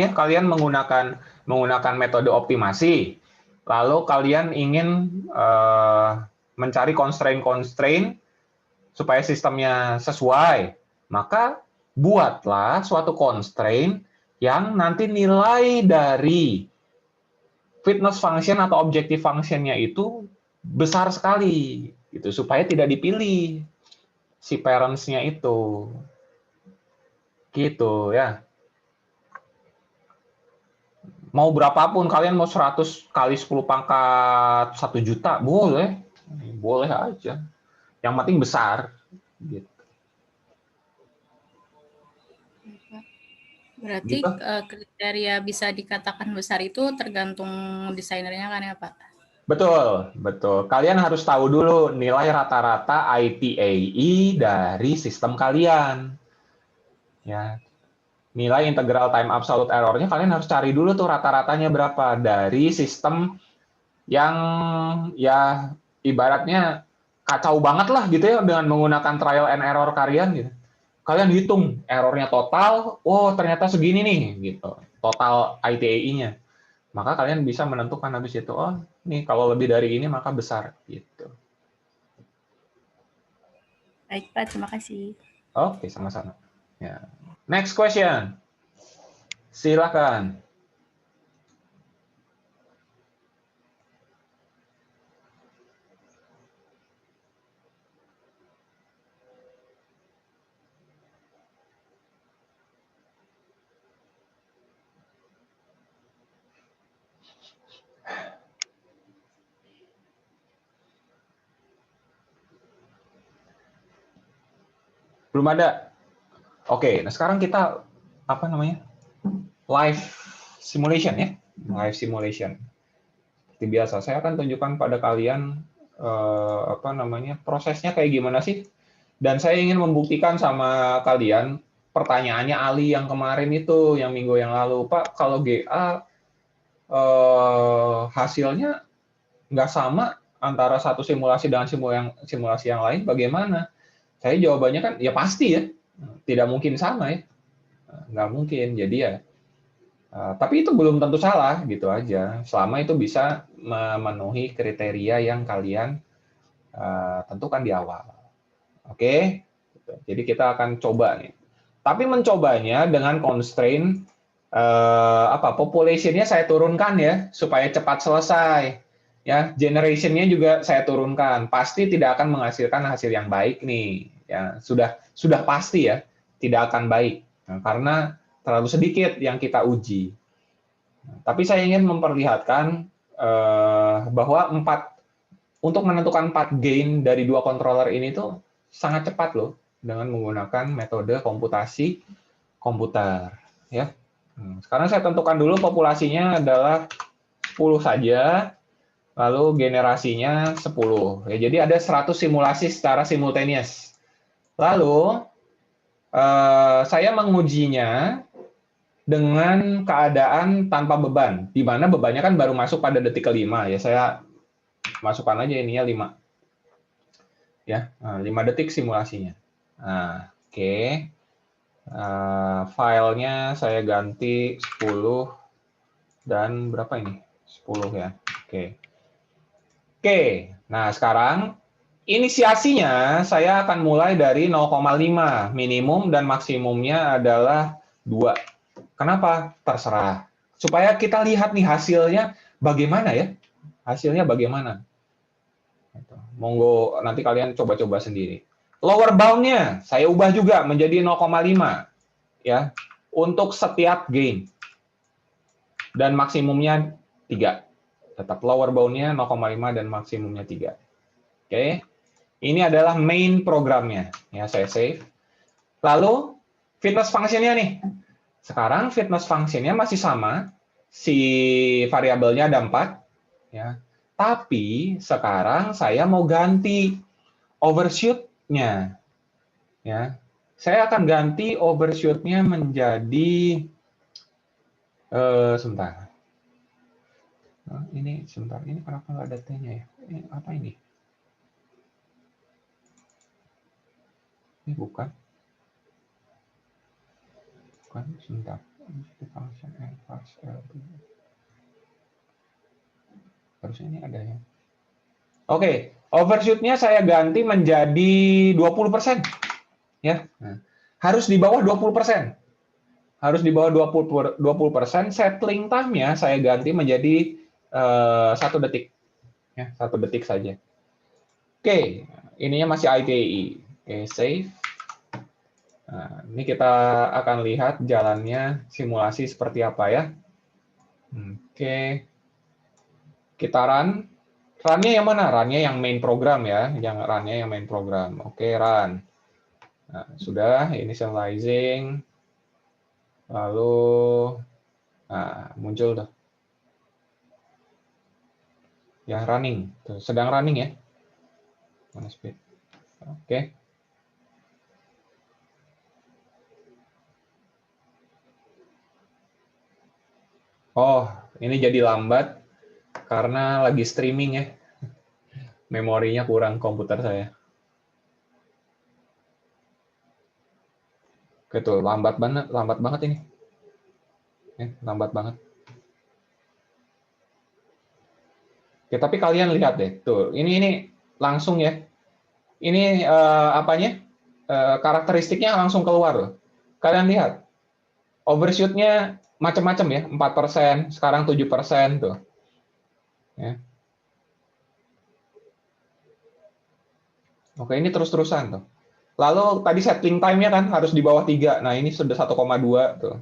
menggunakan metode optimasi, lalu kalian ingin mencari constraint supaya sistemnya sesuai, maka buatlah suatu constraint yang nanti nilai dari fitness function atau objective function-nya itu besar sekali, gitu supaya tidak dipilih si parents-nya itu. Gitu ya. Mau berapapun, kalian mau 100 kali 10 pangkat 1 juta, boleh. Boleh aja. Yang penting besar. Gitu. Berarti Gitu. Kriteria bisa dikatakan besar itu tergantung desainernya kan ya, Pak? Betul. Kalian harus tahu dulu nilai rata-rata ITAE dari sistem kalian. Ya. Nilai integral time absolute error-nya kalian harus cari dulu tuh rata-ratanya berapa dari sistem yang ya ibaratnya kacau banget lah gitu ya dengan menggunakan trial and error kalian gitu. Kalian hitung errornya total, oh ternyata segini nih gitu, total ITAI-nya. Maka kalian bisa menentukan habis itu, oh nih kalau lebih dari ini maka besar gitu. Baik Pak, terima kasih. Oke, sama-sama. Ya. Next question. Silakan. Belum ada. Oke, nah sekarang kita apa namanya? Live simulation ya. Live simulation. Seperti biasa, saya akan tunjukkan pada kalian apa namanya? Prosesnya kayak gimana sih? Dan saya ingin membuktikan sama kalian pertanyaannya Ali yang kemarin itu, yang minggu yang lalu, Pak, kalau GA hasilnya nggak sama antara satu simulasi dengan simulasi yang lain, bagaimana? Saya jawabannya kan, ya pasti ya, tidak mungkin sama ya, nggak mungkin. Jadi ya, tapi itu belum tentu salah gitu aja, selama itu bisa memenuhi kriteria yang kalian tentukan di awal. Oke, jadi kita akan coba nih. Tapi mencobanya dengan constraint population-nya saya turunkan ya supaya cepat selesai. Ya, generation-nya juga saya turunkan. Pasti tidak akan menghasilkan hasil yang baik nih. Ya, sudah pasti ya, tidak akan baik. Nah, karena terlalu sedikit yang kita uji. Tapi saya ingin memperlihatkan bahwa untuk menentukan 4 gain dari 2 controller ini tuh sangat cepat loh dengan menggunakan metode komputasi komputer. Ya. Sekarang saya tentukan dulu populasinya adalah 10 saja, lalu generasinya 10. Ya, jadi ada 100 simulasi secara simultaneous. Lalu saya mengujinya dengan keadaan tanpa beban, di mana bebannya kan baru masuk pada detik ke-5. Ya, saya masukkan aja ininya 5. Ya, 5 detik simulasinya. Nah, oke. Filenya saya ganti 10 dan berapa ini? 10 ya. Oke. Oke. Nah, sekarang inisiasinya saya akan mulai dari 0,5. Minimum dan maksimumnya adalah 2. Kenapa? Terserah. Supaya kita lihat nih hasilnya bagaimana ya. Hasilnya bagaimana. Monggo nanti kalian coba-coba sendiri. Lower bound-nya saya ubah juga menjadi 0,5 ya untuk setiap gain. Dan maksimumnya 3. Tetap lower bound-nya 0,5 dan maksimumnya 3. Oke. Ini adalah main programnya. Ya, saya save. Lalu fitness function-nya nih. Sekarang fitness function-nya masih sama. Si variabelnya ada 4 ya. Tapi sekarang saya mau ganti overshoot-nya. Ya. Saya akan ganti overshoot-nya menjadi sebentar. Nah, ini sebentar. Ini kenapa nggak ada T-nya ya? Ini apa ini? Ini bukan. Bukan, sebentar. Harusnya ini ada ya. Oke, overshoot-nya saya ganti menjadi 20%. Ya. Nah, harus di bawah 20%. Harus di bawah 20%. Settling time-nya saya ganti menjadi 1 detik. Ya, 1 detik saja. Oke, ininya masih ITAI. Oke, save. Nah, ini kita akan lihat jalannya simulasi seperti apa ya. Oke. Kita run. Run-nya yang mana? Run-nya yang main program ya. Yang run-nya yang main program. Oke, run. Nah, sudah initializing. Lalu muncul tuh. Ya, running. Tuh, sedang running ya. Mana speed? Oke. Oh, ini jadi lambat karena lagi streaming ya. memorinya kurang komputer saya. Oke tuh, lambat banget ini. Lambat banget. Oke, tapi kalian lihat deh, tuh, ini langsung ya. Ini karakteristiknya langsung keluar loh. Kalian lihat, overshoot-nya macam-macam ya, 4%, sekarang 7% tuh. Ya. Oke, ini terus-terusan tuh. Lalu tadi settling time-nya kan harus di bawah 3. Nah, ini sudah 1,2 tuh.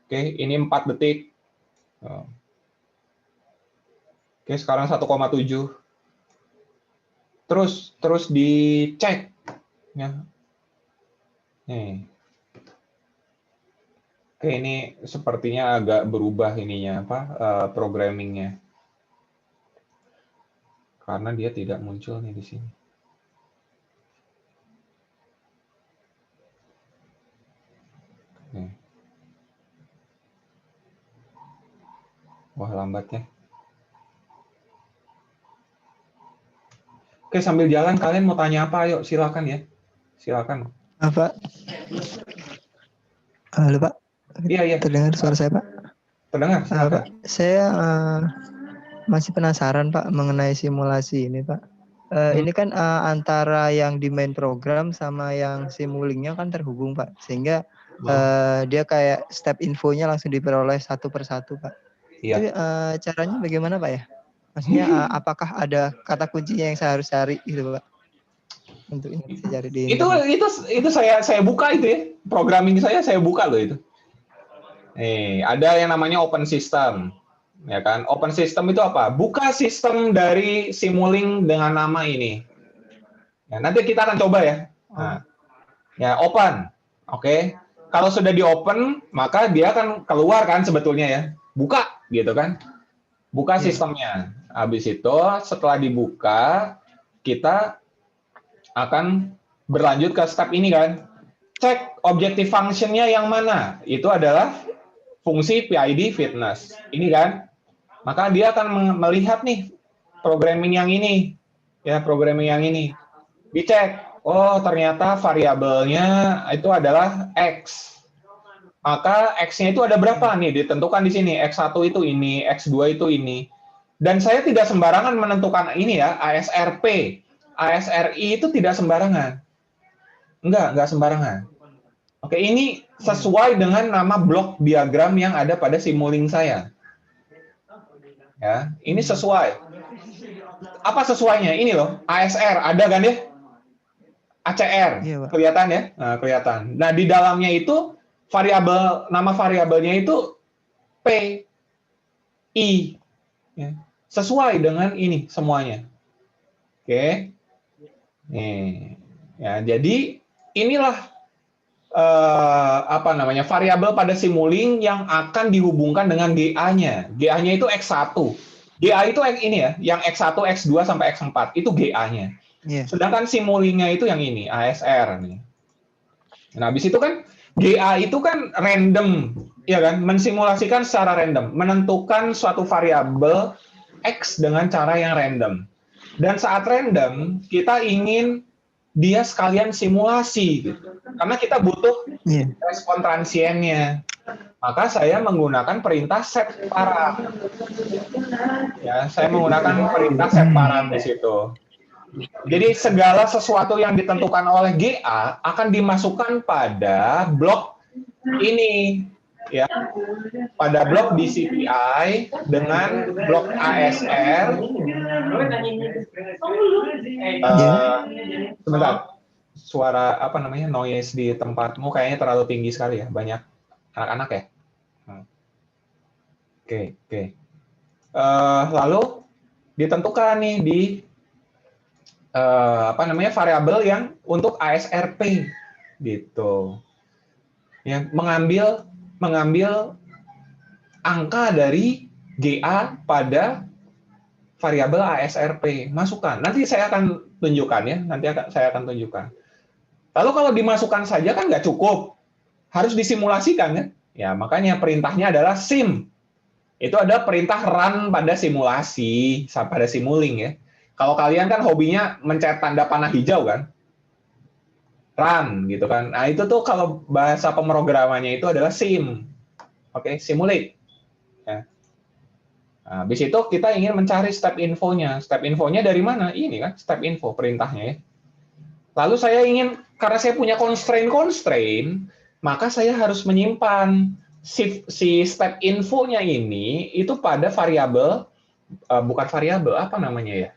Oke, ini 4 detik. Oke, sekarang 1,7. Terus dicek ya. Nih. Oke, ini sepertinya agak berubah ininya programmingnya. Karena dia tidak muncul nih di sini. Nih. Wah, lambatnya. Oke, sambil jalan kalian mau tanya apa? Ayo, silakan ya. Silakan. Pak. Halo Pak. Iya. Terdengar suara saya Pak? Terdengar. Pak, saya masih penasaran Pak mengenai simulasi ini Pak. Ini kan antara yang di main program sama yang simulingnya kan terhubung Pak, sehingga dia kayak step infonya langsung diperoleh satu persatu Pak. Iya. Itu caranya bagaimana Pak ya? Maksudnya apakah ada kata kuncinya yang saya harus cari gitu Pak? Untuk ini bisa cari di internet. Itu saya buka itu ya. Programming saya buka loh itu. Nih, ada yang namanya open system. Ya kan? Open system itu apa? Buka sistem dari Simulink dengan nama ini. Ya, nanti kita akan coba ya. Nah, ya, open. Oke. Kalau sudah di open, maka dia akan keluar kan sebetulnya ya. Buka gitu kan. Buka sistemnya. Habis itu setelah dibuka, kita akan berlanjut ke step ini kan. Cek objective function-nya yang mana. Itu adalah fungsi PID fitness. Ini kan. Maka dia akan melihat nih programming yang ini. Ya, programming yang ini. Dicek. Oh, ternyata variabelnya itu adalah X. Maka X-nya itu ada berapa nih? Ditentukan di sini. X1 itu ini, X2 itu ini. Dan saya tidak sembarangan menentukan ini ya, ASRP. ASRI itu tidak sembarangan. Enggak sembarangan. Oke, ini sesuai dengan nama blok diagram yang ada pada Simulink saya. Ya, ini sesuai. Apa sesuainya? Ini loh, ASR, ada kan ya? ACR, kelihatan ya? Nah, kelihatan. Nah, di dalamnya itu nama variabelnya itu P, I. Ya. Sesuai dengan ini semuanya. Oke. Nih. Ya, jadi inilah variabel pada Simulink yang akan dihubungkan dengan GA-nya. GA-nya itu X1. GA itu ini ya, yang X1, X2 sampai X4 itu GA-nya. Sedangkan Simulink-nya itu yang ini, ASR nih. Nah, habis itu kan GA itu kan random, ya kan? Mensimulasikan secara random, menentukan suatu variabel X dengan cara yang random. Dan saat random, kita ingin dia sekalian simulasi, gitu. Karena kita butuh respon transiennya. Maka saya menggunakan perintah set param. Ya, saya menggunakan perintah set param di situ. Jadi segala sesuatu yang ditentukan oleh GA akan dimasukkan pada blok ini, ya, pada blok DCPI dengan blok ASR. Sebentar, suara noise di tempatmu kayaknya terlalu tinggi sekali ya, banyak anak-anak ya. Oke. Lalu ditentukan nih di variabel yang untuk ASRP gitu. Yang mengambil angka dari GA pada variabel ASRP, masukkan. Nanti saya akan tunjukkan ya, Lalu kalau dimasukkan saja kan nggak cukup, harus disimulasikan kan? Ya, makanya perintahnya adalah sim. Itu ada perintah run pada simulasi, pada Simulink ya. Kalau kalian kan hobinya mencet tanda panah hijau kan, run gitu kan. Nah itu tuh kalau bahasa pemrogramannya itu adalah sim, oke, simulate. Ya. Nah, habis itu kita ingin mencari step infonya. Step infonya dari mana? Ini kan step info perintahnya ya. Lalu saya ingin, karena saya punya constraint, maka saya harus menyimpan si step infonya ini itu pada variabel, bukan variabel, apa namanya ya?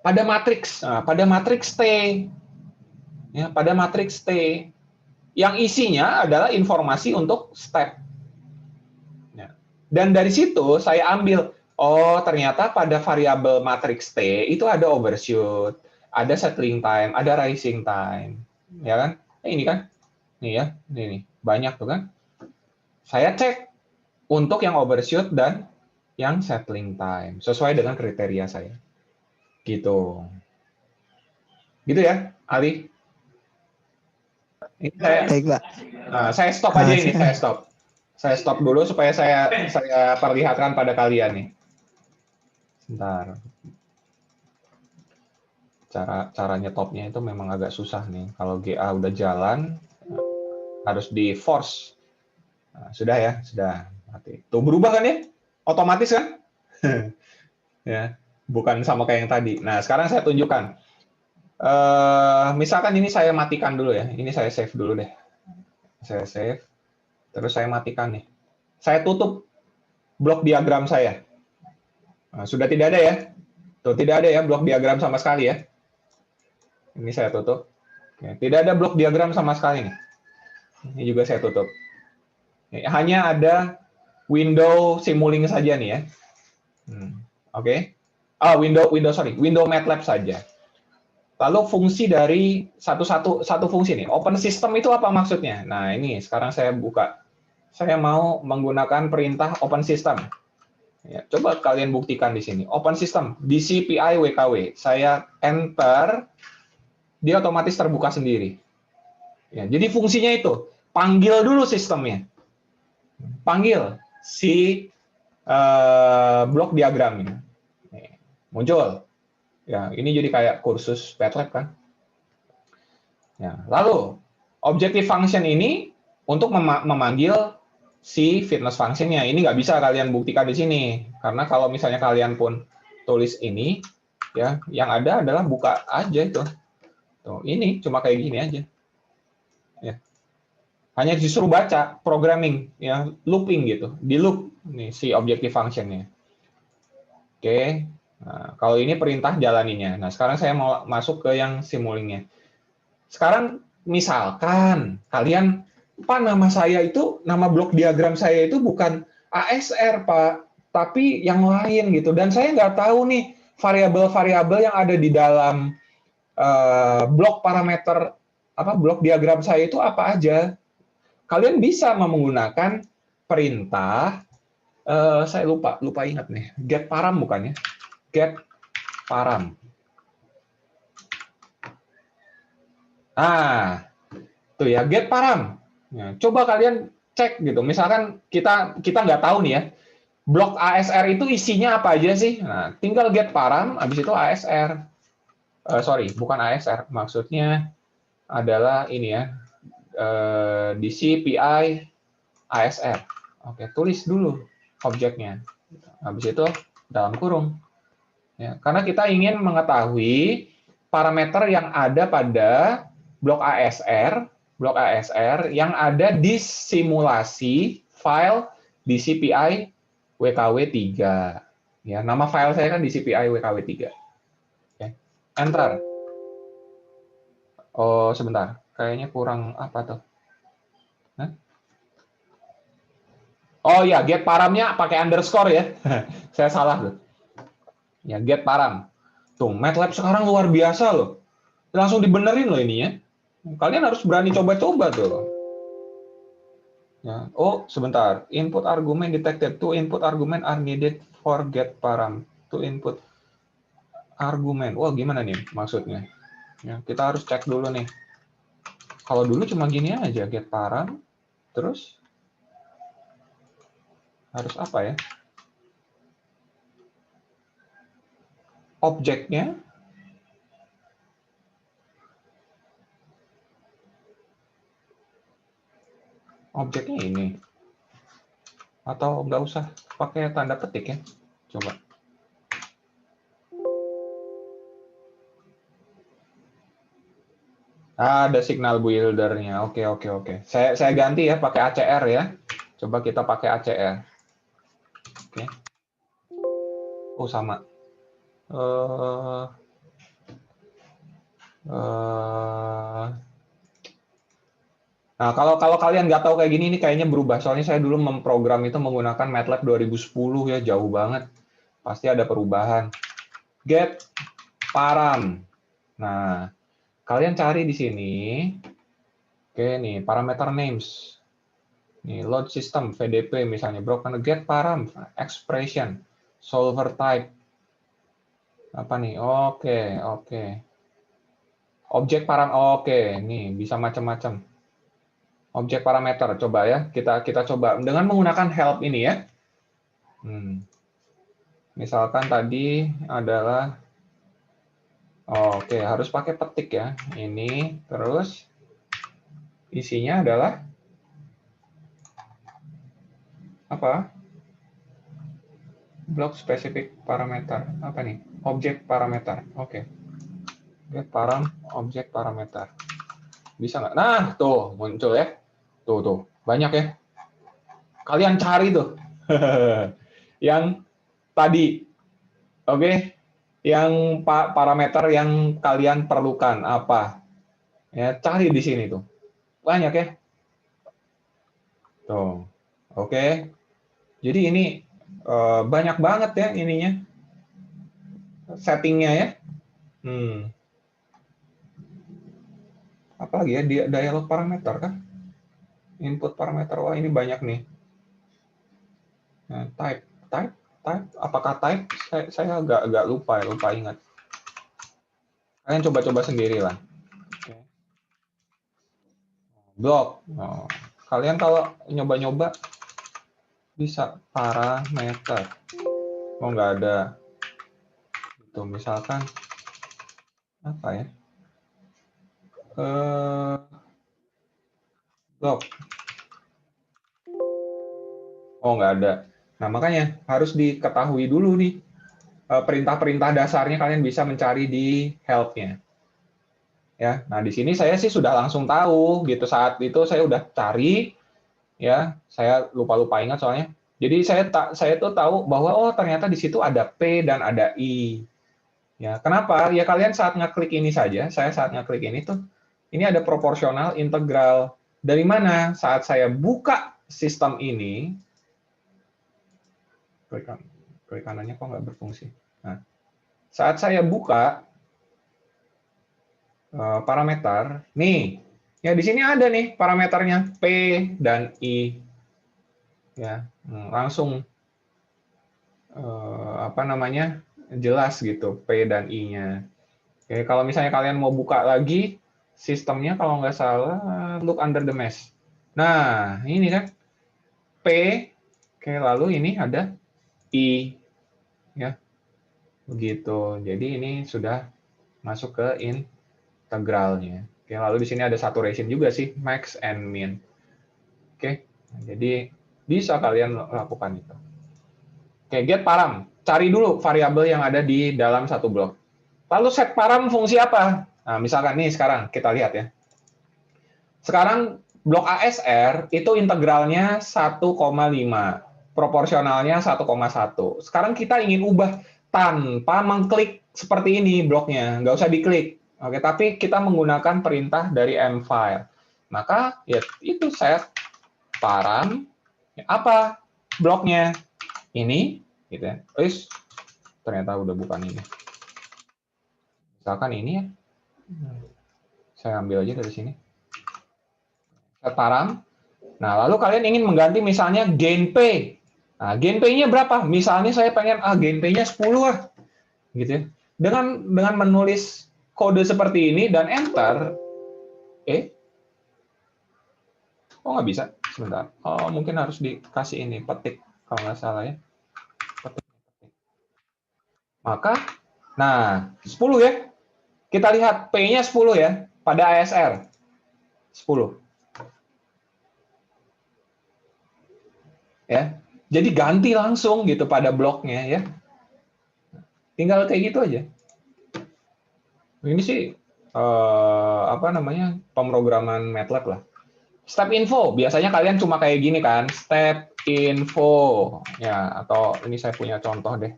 Pada matriks, pada matriks T, ya, pada matriks T, yang isinya adalah informasi untuk step. Ya. Dan dari situ saya ambil, oh ternyata pada variabel matriks T itu ada overshoot, ada settling time, ada rising time, ya kan? Ini kan, nih ya, ini banyak tuh kan. Saya cek untuk yang overshoot dan yang settling time sesuai dengan kriteria saya. Gitu. Gitu ya, Ali. Ini Baik, Pak. saya stop aja ini, saya stop. Saya stop dulu supaya saya perlihatkan pada kalian nih. Sebentar. Cara nyetopnya itu memang agak susah nih. Kalau GA udah jalan, harus di force. Nah, sudah ya, sudah. Mati. Tuh berubah kan ya? Otomatis kan? Ya, bukan sama kayak yang tadi. Nah, sekarang saya tunjukkan. Misalkan ini saya matikan dulu ya. Ini saya save dulu deh. Saya save. Terus saya matikan nih. Saya tutup blok diagram saya. Nah, sudah tidak ada ya? Tuh, tidak ada ya blok diagram sama sekali ya. Ini saya tutup. Ya, tidak ada blok diagram sama sekali nih. Ini juga saya tutup. Ya, hanya ada window Simulink saja nih ya. Oke. Window MATLAB saja. Lalu fungsi dari satu fungsi nih. Open system itu apa maksudnya? Nah, ini sekarang saya buka. Saya mau menggunakan perintah open system. Ya, coba kalian buktikan di sini. Open system, DCPI WKW. Saya enter, dia otomatis terbuka sendiri. Ya, jadi fungsinya itu, panggil dulu sistemnya. Panggil si blok diagram ini. Muncul. Ya, ini jadi kayak kursus MATLAB kan. Ya, lalu objective function ini untuk memanggil si fitness function-nya. Ini nggak bisa kalian buktikan di sini, karena kalau misalnya kalian pun tulis ini, ya, yang ada adalah buka aja itu. Tuh, ini cuma kayak gini aja. Ya. Hanya disuruh baca programming, ya, looping gitu, di loop nih si objective function-nya. Oke. Nah, kalau ini perintah jalaninya. Nah, sekarang saya mau masuk ke yang Simulink-nya. Sekarang misalkan kalian, Pak, nama saya itu, nama blok diagram saya itu bukan ASR, Pak, tapi yang lain gitu. Dan saya nggak tahu nih variabel-variabel yang ada di dalam blok parameter blok diagram saya itu apa aja. Kalian bisa menggunakan perintah, saya lupa ingat nih, get param bukan ya? Get param. Nah, tuh ya, get param. Nah, coba kalian cek gitu. Misalkan kita nggak tahu nih ya, blok ASR itu isinya apa aja sih? Nah, tinggal get param, habis itu ASR. Sorry, bukan ASR. Maksudnya adalah ini ya, DCPI ASR. Oke, tulis dulu objeknya. Habis itu dalam kurung. Ya, karena kita ingin mengetahui parameter yang ada pada blok ASR yang ada di simulasi file DCPI WKW3. Ya, nama file saya kan DCPI WKW3. Oke. Enter. Oh, sebentar. Kayaknya kurang apa tuh? Hah? Oh ya, get paramnya pakai underscore ya. Saya salah tuh. Ya, get param. Tuh, MATLAB sekarang luar biasa loh. Langsung dibenerin loh ini ya. Kalian harus berani coba-coba tuh. Ya. Oh, sebentar. Input argument detected. Two input argument are needed for get param. Two input argument. Wah, gimana nih maksudnya? Ya, kita harus cek dulu nih. Kalau dulu cuma gini aja, get param. Terus harus apa ya? objeknya. Objeknya ini. Atau nggak usah pakai tanda petik ya. Coba. Ada signal builder-nya. Oke, oke, oke. Saya ganti ya pakai ACR ya. Coba kita pakai ACR. Oke. Oh, sama. Nah, kalau kalian nggak tahu kayak gini, ini kayaknya berubah. Soalnya saya dulu memprogram itu menggunakan MATLAB 2010 ya, jauh banget. Pasti ada perubahan. Get param. Nah, kalian cari di sini. Oke, nih parameter names. Nih load system VDP misalnya broken get param expression solver type. Apa nih? Oke, oke. Objek param. Oke, nih bisa macam-macam. Objek parameter coba ya. Kita coba dengan menggunakan help ini ya. Misalkan tadi adalah oke, harus pakai petik ya. Ini terus isinya adalah apa? Block specific parameter. Apa nih? Objek parameter. Oke. Get param objek parameter. Bisa nggak? Nah, tuh muncul ya. Tuh. Banyak ya. Kalian cari tuh. Yang tadi. Oke. Yang parameter yang kalian perlukan apa? Ya, cari di sini tuh. Banyak ya. Tuh. Oke. Jadi ini banyak banget ya ininya. Settingnya ya. Apalagi ya, dialog parameter kan? Input parameter. Wah, ini banyak nih. Nah, type. Apakah type? Saya agak lupa ingat. Kalian coba-coba sendiri lah. Block. Oh. Kalian kalau nyoba-nyoba bisa parameter. Oh, nggak ada. Itu misalkan apa ya? Block. Oh, nggak ada. Nah, makanya harus diketahui dulu nih. Perintah-perintah dasarnya kalian bisa mencari di help-nya. Ya, nah di sini saya sih sudah langsung tahu gitu, saat itu saya udah cari ya, saya lupa ingat soalnya. Jadi saya tuh tahu bahwa oh ternyata di situ ada P dan ada I. Ya, kenapa? Ya kalian saat ngeklik ini saja, saya saat ngeklik ini tuh ini ada proporsional integral. Dari mana? Saat saya buka sistem ini, klik kanannya kok nggak berfungsi. Nah, saat saya buka parameter, nih, ya di sini ada nih parameternya P dan I, ya langsung apa namanya jelas gitu P dan I-nya. Oke, kalau misalnya kalian mau buka lagi sistemnya, kalau nggak salah look under the mesh. Nah ini kan P, oke, lalu ini ada I, ya begitu. Jadi ini sudah masuk ke integralnya. Oke, lalu di sini ada saturation juga sih, max and min. Oke, jadi bisa kalian lakukan itu. Oke, get param. Cari dulu variabel yang ada di dalam satu blok. Lalu set param fungsi apa? Nah, misalkan nih sekarang kita lihat ya. Sekarang blok ASR itu integralnya 1,5, proporsionalnya 1,1. Sekarang kita ingin ubah tanpa mengklik seperti ini bloknya, nggak usah diklik. Oke, tapi kita menggunakan perintah dari mfile. Maka ya itu set param apa bloknya ini, gitu ya. Ternyata udah bukan ini. Misalkan ini ya, saya ambil aja dari sini. Set param. Nah, lalu kalian ingin mengganti misalnya gain P. Nah, gain P-nya berapa? Misalnya saya pengen gain P-nya 10 lah. Gitu ya. Dengan menulis kode seperti ini dan enter, oh nggak bisa, sebentar. Oh mungkin harus dikasih ini petik kalau nggak salah ya. Petik. Maka Nah, 10 ya. Kita lihat P-nya 10 ya, pada ASR. 10. Ya. Jadi ganti langsung gitu pada bloknya ya. Tinggal kayak gitu aja. Ini sih apa namanya? Pemrograman MATLAB lah. Step info, biasanya kalian cuma kayak gini kan, step info. Ya, atau ini saya punya contoh deh.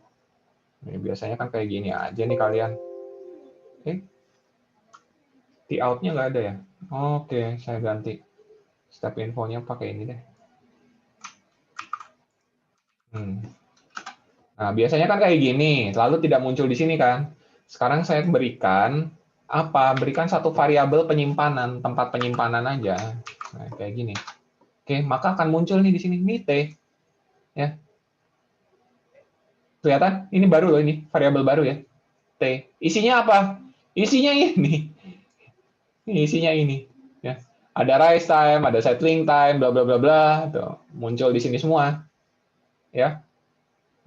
Ini biasanya kan kayak gini aja nih kalian. T-out-nya nggak ada ya? Oke, saya ganti. Step infonya pakai ini deh. Nah, biasanya kan kayak gini, lalu tidak muncul di sini kan. Sekarang saya berikan apa? Berikan satu variabel penyimpanan, tempat penyimpanan aja. Nah, kayak gini. Oke, maka akan muncul nih di sini, ini T. Ya. Kelihatan? Ini baru loh ini, variabel baru ya. T. Isinya apa? Isinya ini. Isinya ini. Ya. Ada rise time, ada settling time, bla bla bla bla. Tuh, muncul di sini semua. Ya.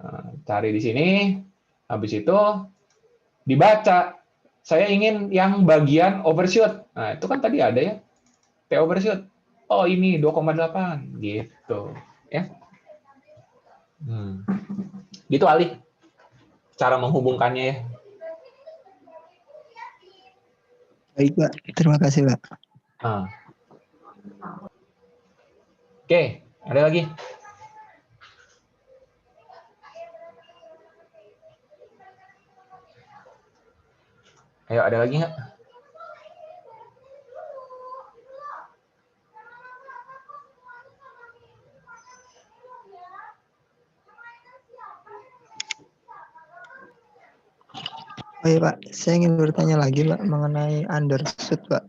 Nah, cari di sini, habis itu dibaca. Saya ingin yang bagian overshoot. Nah, itu kan tadi ada ya. T overshoot. Oh, ini 2,8 gitu, ya. Gitu Ali. Cara menghubungkannya ya. Baik, Pak. Terima kasih, Pak. Oke, ada lagi? Ayo, ada lagi nggak? Oh iya, Pak. Saya ingin bertanya lagi, Pak, mengenai undershoot, Pak.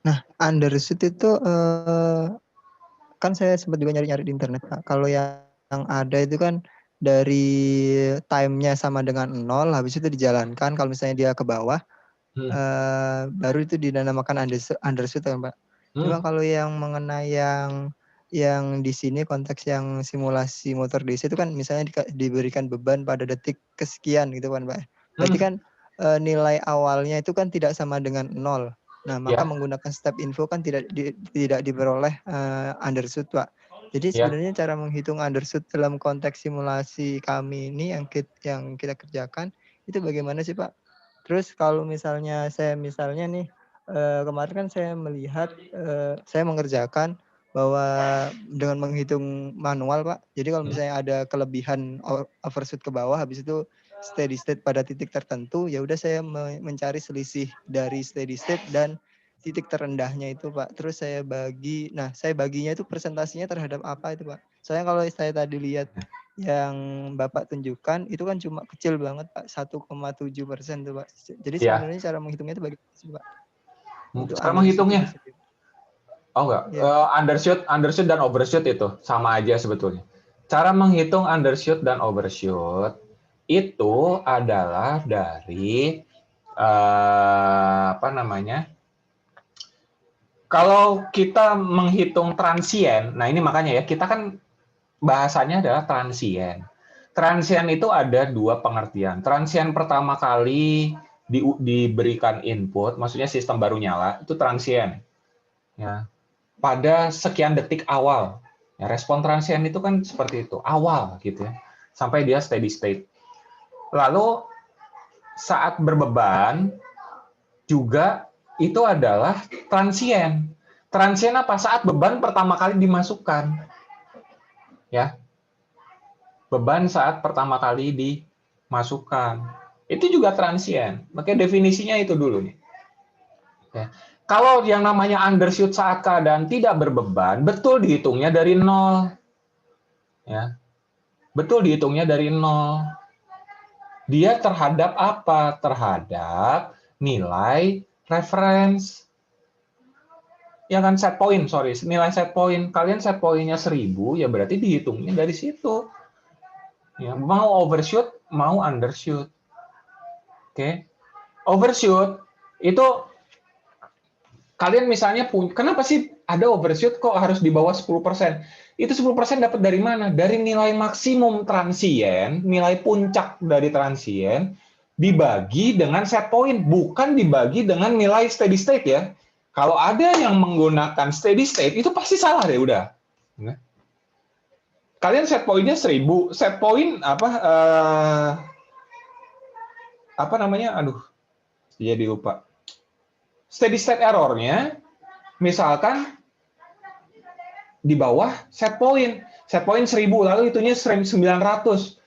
Nah, undershoot itu kan saya sempat juga nyari-nyari di internet, Pak. Kalau yang ada itu kan dari time-nya sama dengan 0, habis itu dijalankan. Kalau misalnya dia ke bawah, baru itu dinamakan undershoot, kan, Pak. Cuma kalau yang mengenai yang di sini konteks yang simulasi motor DC itu kan misalnya diberikan beban pada detik kesekian gitu kan, Pak. Berarti kan nilai awalnya itu kan tidak sama dengan 0. Nah, maka menggunakan step info kan tidak diperoleh undershoot, Pak. Jadi sebenarnya cara menghitung undershoot dalam konteks simulasi kami ini yang kita kerjakan itu bagaimana sih, Pak? Terus kalau misalnya saya nih kemarin kan saya melihat saya mengerjakan bahwa dengan menghitung manual, Pak. Jadi kalau misalnya ada kelebihan overshoot ke bawah, habis itu steady state pada titik tertentu, ya udah saya mencari selisih dari steady state dan titik terendahnya itu, Pak. Terus saya baginya itu presentasinya terhadap apa itu, Pak? Soalnya kalau saya tadi lihat yang Bapak tunjukkan itu kan cuma kecil banget, Pak, 1,7% tuh, Pak. Jadi sebenarnya cara menghitungnya itu bagaimana sih, Pak? Cara menghitungnya? Oh enggak, undershoot dan overshoot itu sama aja sebetulnya. Cara menghitung undershoot dan overshoot itu adalah dari apa namanya? Kalau kita menghitung transien, nah ini makanya ya kita kan bahasanya adalah transien. Transien itu ada dua pengertian. Transien pertama kali diberikan input, maksudnya sistem baru nyala, itu transien. Ya. Pada sekian detik awal. Ya, respon transien itu kan seperti itu, awal gitu ya. Sampai dia steady state. Lalu saat berbeban juga itu adalah transien. Transien apa? Saat beban pertama kali dimasukkan. Ya. Beban saat pertama kali dimasukkan. Itu juga transien. Makanya definisinya itu dulu nih. Ya. Kalau yang namanya undershoot saat keadaan tidak berbeban, betul dihitungnya dari 0. Ya. Betul dihitungnya dari 0. Dia terhadap apa? Terhadap nilai reference. Ya kan set point, nilai set point. Kalian set point-nya 1000, ya berarti dihitungnya dari situ. Ya, mau overshoot, mau undershoot. Oke. Overshoot itu kalian misalnya kenapa sih ada overshoot kok harus di bawah 10%? Itu 10% dapat dari mana? Dari nilai maksimum transient, nilai puncak dari transient, dibagi dengan set point, bukan dibagi dengan nilai steady state ya. Kalau ada yang menggunakan steady state, itu pasti salah deh udah. Kalian set point-nya 1000, set point apa namanya? Aduh, jadi lupa. Steady state error-nya misalkan di bawah set point. Set point 1000, lalu itunya 900.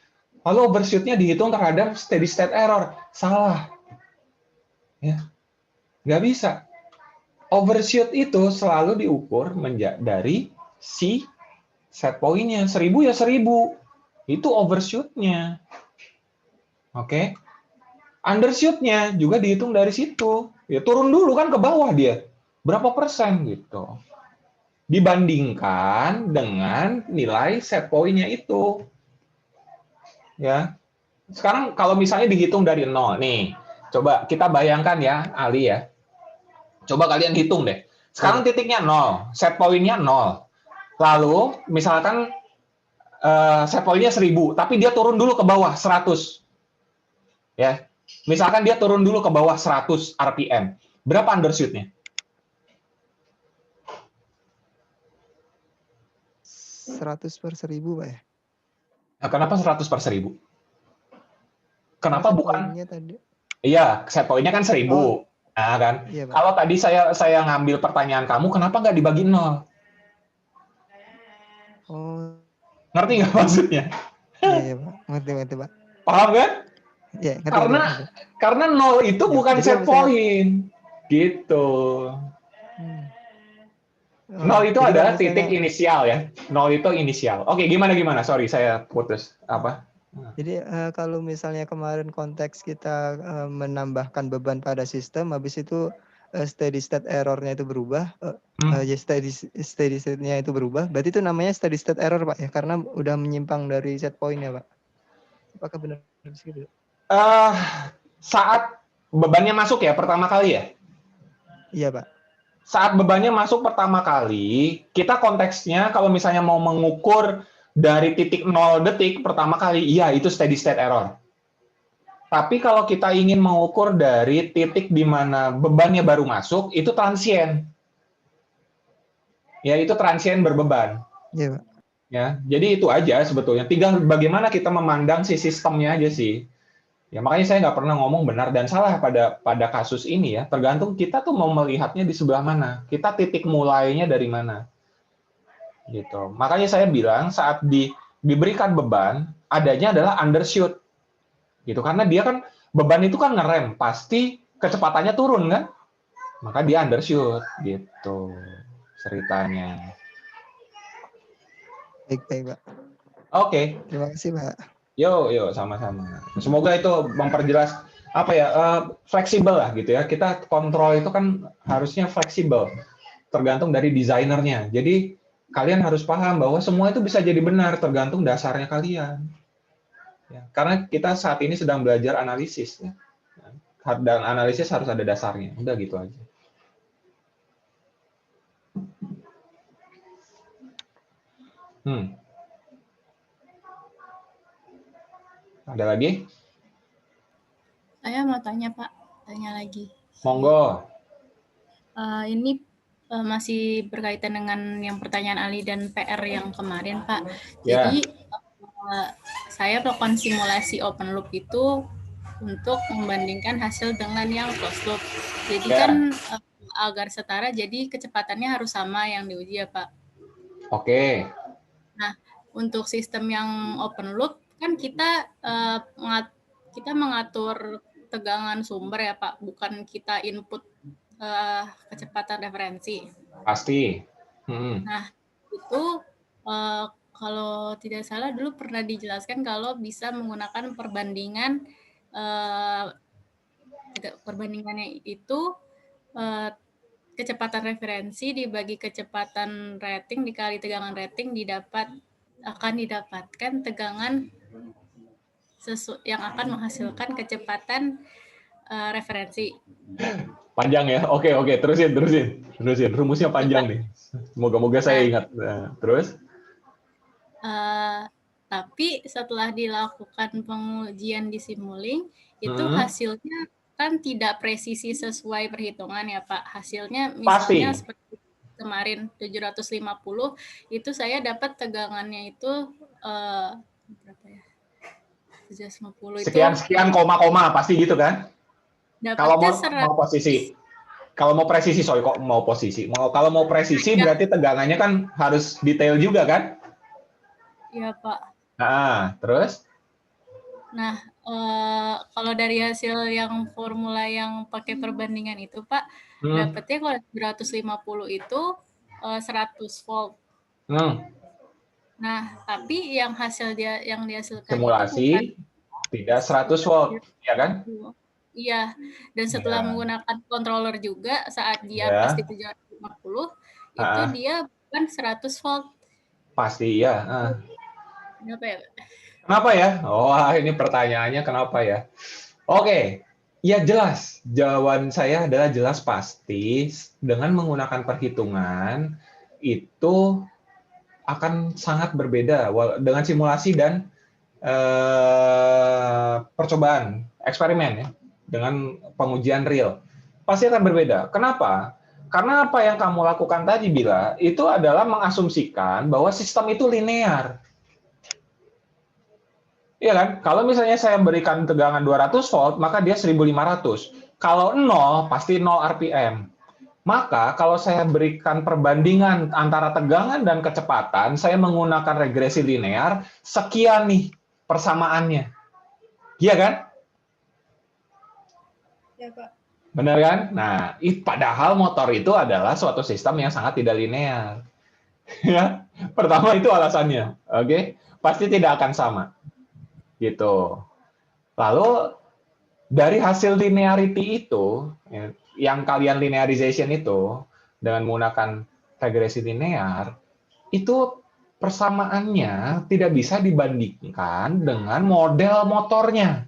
Lalu overshoot-nya dihitung terhadap steady state error. Salah. Ya. Nggak bisa. Overshoot itu selalu diukur dari si set point-nya. 1000 ya 1000. Itu overshoot-nya. Oke. Undershoot-nya juga dihitung dari situ. Ya turun dulu kan ke bawah dia. Berapa persen gitu. Dibandingkan dengan nilai set point-nya itu. Ya. Sekarang kalau misalnya dihitung dari 0 nih. Coba kita bayangkan ya, Ali ya. Coba kalian hitung deh. Sekarang titiknya 0, set point-nya 0. Lalu misalkan set point-nya 1000, tapi dia turun dulu ke bawah 100. Ya. Misalkan dia turun dulu ke bawah 100 RPM. Berapa undershoot-nya? 100/1000, Pak ya? Nah, kenapa 100/1000? Kenapa bukan? Tadi. Iya, set point-nya kan 1000. Oh. Nah, kan? Iya, Pak. Kalau tadi saya ngambil pertanyaan kamu, kenapa nggak dibagi 0? Oh. Ngerti nggak maksudnya? Iya, Pak. Ngerti, Pak. Paham kan? Iya, ngerti. Karena 0 itu bukan Jadi set point. Gitu. 0 itu adalah titik inisial ya. 0 itu inisial. Oke, gimana? Sorry, saya putus. Apa? Jadi kalau misalnya kemarin konteks kita menambahkan beban pada sistem, habis itu steady state error-nya itu berubah, ya steady state-nya itu berubah, berarti itu namanya steady state error, Pak ya, karena udah menyimpang dari set point-nya, Pak. Apakah benar segitu? Saat bebannya masuk ya pertama kali ya? Iya, Pak. Saat bebannya masuk pertama kali, kita konteksnya kalau misalnya mau mengukur dari titik 0 detik pertama kali, iya itu steady state error. Tapi kalau kita ingin mengukur dari titik di mana bebannya baru masuk, itu transient. Ya, itu transient berbeban. Iya, Pak. Ya, jadi itu aja sebetulnya. Tinggal bagaimana kita memandang si sistemnya aja sih. Ya, makanya saya nggak pernah ngomong benar dan salah pada kasus ini ya. Tergantung kita tuh mau melihatnya di sebelah mana. Kita titik mulainya dari mana. Gitu. Makanya saya bilang saat diberikan beban, adanya adalah undershoot. Gitu. Karena dia kan beban itu kan ngerem, pasti kecepatannya turun kan? Maka dia undershoot gitu ceritanya. Baik, Pak. Oke. Terima kasih, Pak. Yo, sama-sama. Semoga itu memperjelas fleksibel lah gitu ya. Kita kontrol itu kan harusnya fleksibel, tergantung dari desainernya. Jadi kalian harus paham bahwa semua itu bisa jadi benar tergantung dasarnya kalian. Ya, karena kita saat ini sedang belajar analisis ya. Dan analisis harus ada dasarnya. Udah gitu aja. Ada lagi? Saya mau tanya, Pak. Tanya lagi. Monggo. Ini masih berkaitan dengan yang pertanyaan Ali dan PR yang kemarin, Pak. Jadi, saya melakukan simulasi open loop itu untuk membandingkan hasil dengan yang closed loop. Jadi kan agar setara, jadi kecepatannya harus sama yang diuji ya, Pak. Oke. Nah, untuk sistem yang open loop kan kita mengatur tegangan sumber ya, Pak, bukan kita input kecepatan referensi. Pasti. Nah, itu kalau tidak salah dulu pernah dijelaskan kalau bisa menggunakan perbandingannya itu kecepatan referensi dibagi kecepatan rating dikali tegangan rating akan didapatkan tegangan yang akan menghasilkan kecepatan referensi. Panjang ya? Oke, terusin. Rumusnya panjang nih. Moga-moga saya ingat. Nah, terus? Tapi setelah dilakukan pengujian di Simulink, itu hasilnya kan tidak presisi sesuai perhitungan ya Pak. Hasilnya misalnya Pasti. seperti kemarin 750, itu saya dapat tegangannya itu berapa ya? 750 itu Sekian koma pasti gitu kan? Kalau dapatnya mau posisi. Kalau mau presisi, kalau mau presisi berarti tegangannya kan harus detail juga kan? Iya Pak. Nah, terus? Nah, kalau dari hasil yang formula yang pakai perbandingan itu Pak, dapatnya kalau 250 itu 100 volt. Nah, tapi yang dihasilkan Simulasi itu bukan tidak 100 volt, ya kan? Iya, dan setelah menggunakan controller juga saat dia pas di 750 itu dia bukan 100 volt. Pasti ya. Kenapa ya? Kenapa ya? Wah, ini pertanyaannya kenapa ya? Oke, ya jelas. Jawaban saya adalah jelas pasti dengan menggunakan perhitungan itu akan sangat berbeda dengan simulasi dan percobaan, eksperimen ya, dengan pengujian real. Pasti akan berbeda. Kenapa? Karena apa yang kamu lakukan tadi, Bila, itu adalah mengasumsikan bahwa sistem itu linear. Iya kan? Kalau misalnya saya berikan tegangan 200 volt, maka dia 1500. Kalau 0, pasti 0 RPM. Maka kalau saya berikan perbandingan antara tegangan dan kecepatan, saya menggunakan regresi linear, sekian nih persamaannya. Iya kan? Ya, Pak. Benar kan? Nah, padahal motor itu adalah suatu sistem yang sangat tidak linear. Ya, pertama itu alasannya. Oke? Pasti tidak akan sama. Gitu. Lalu dari hasil linearity itu, yang kalian linearization itu dengan menggunakan regresi linear, itu persamaannya tidak bisa dibandingkan dengan model motornya.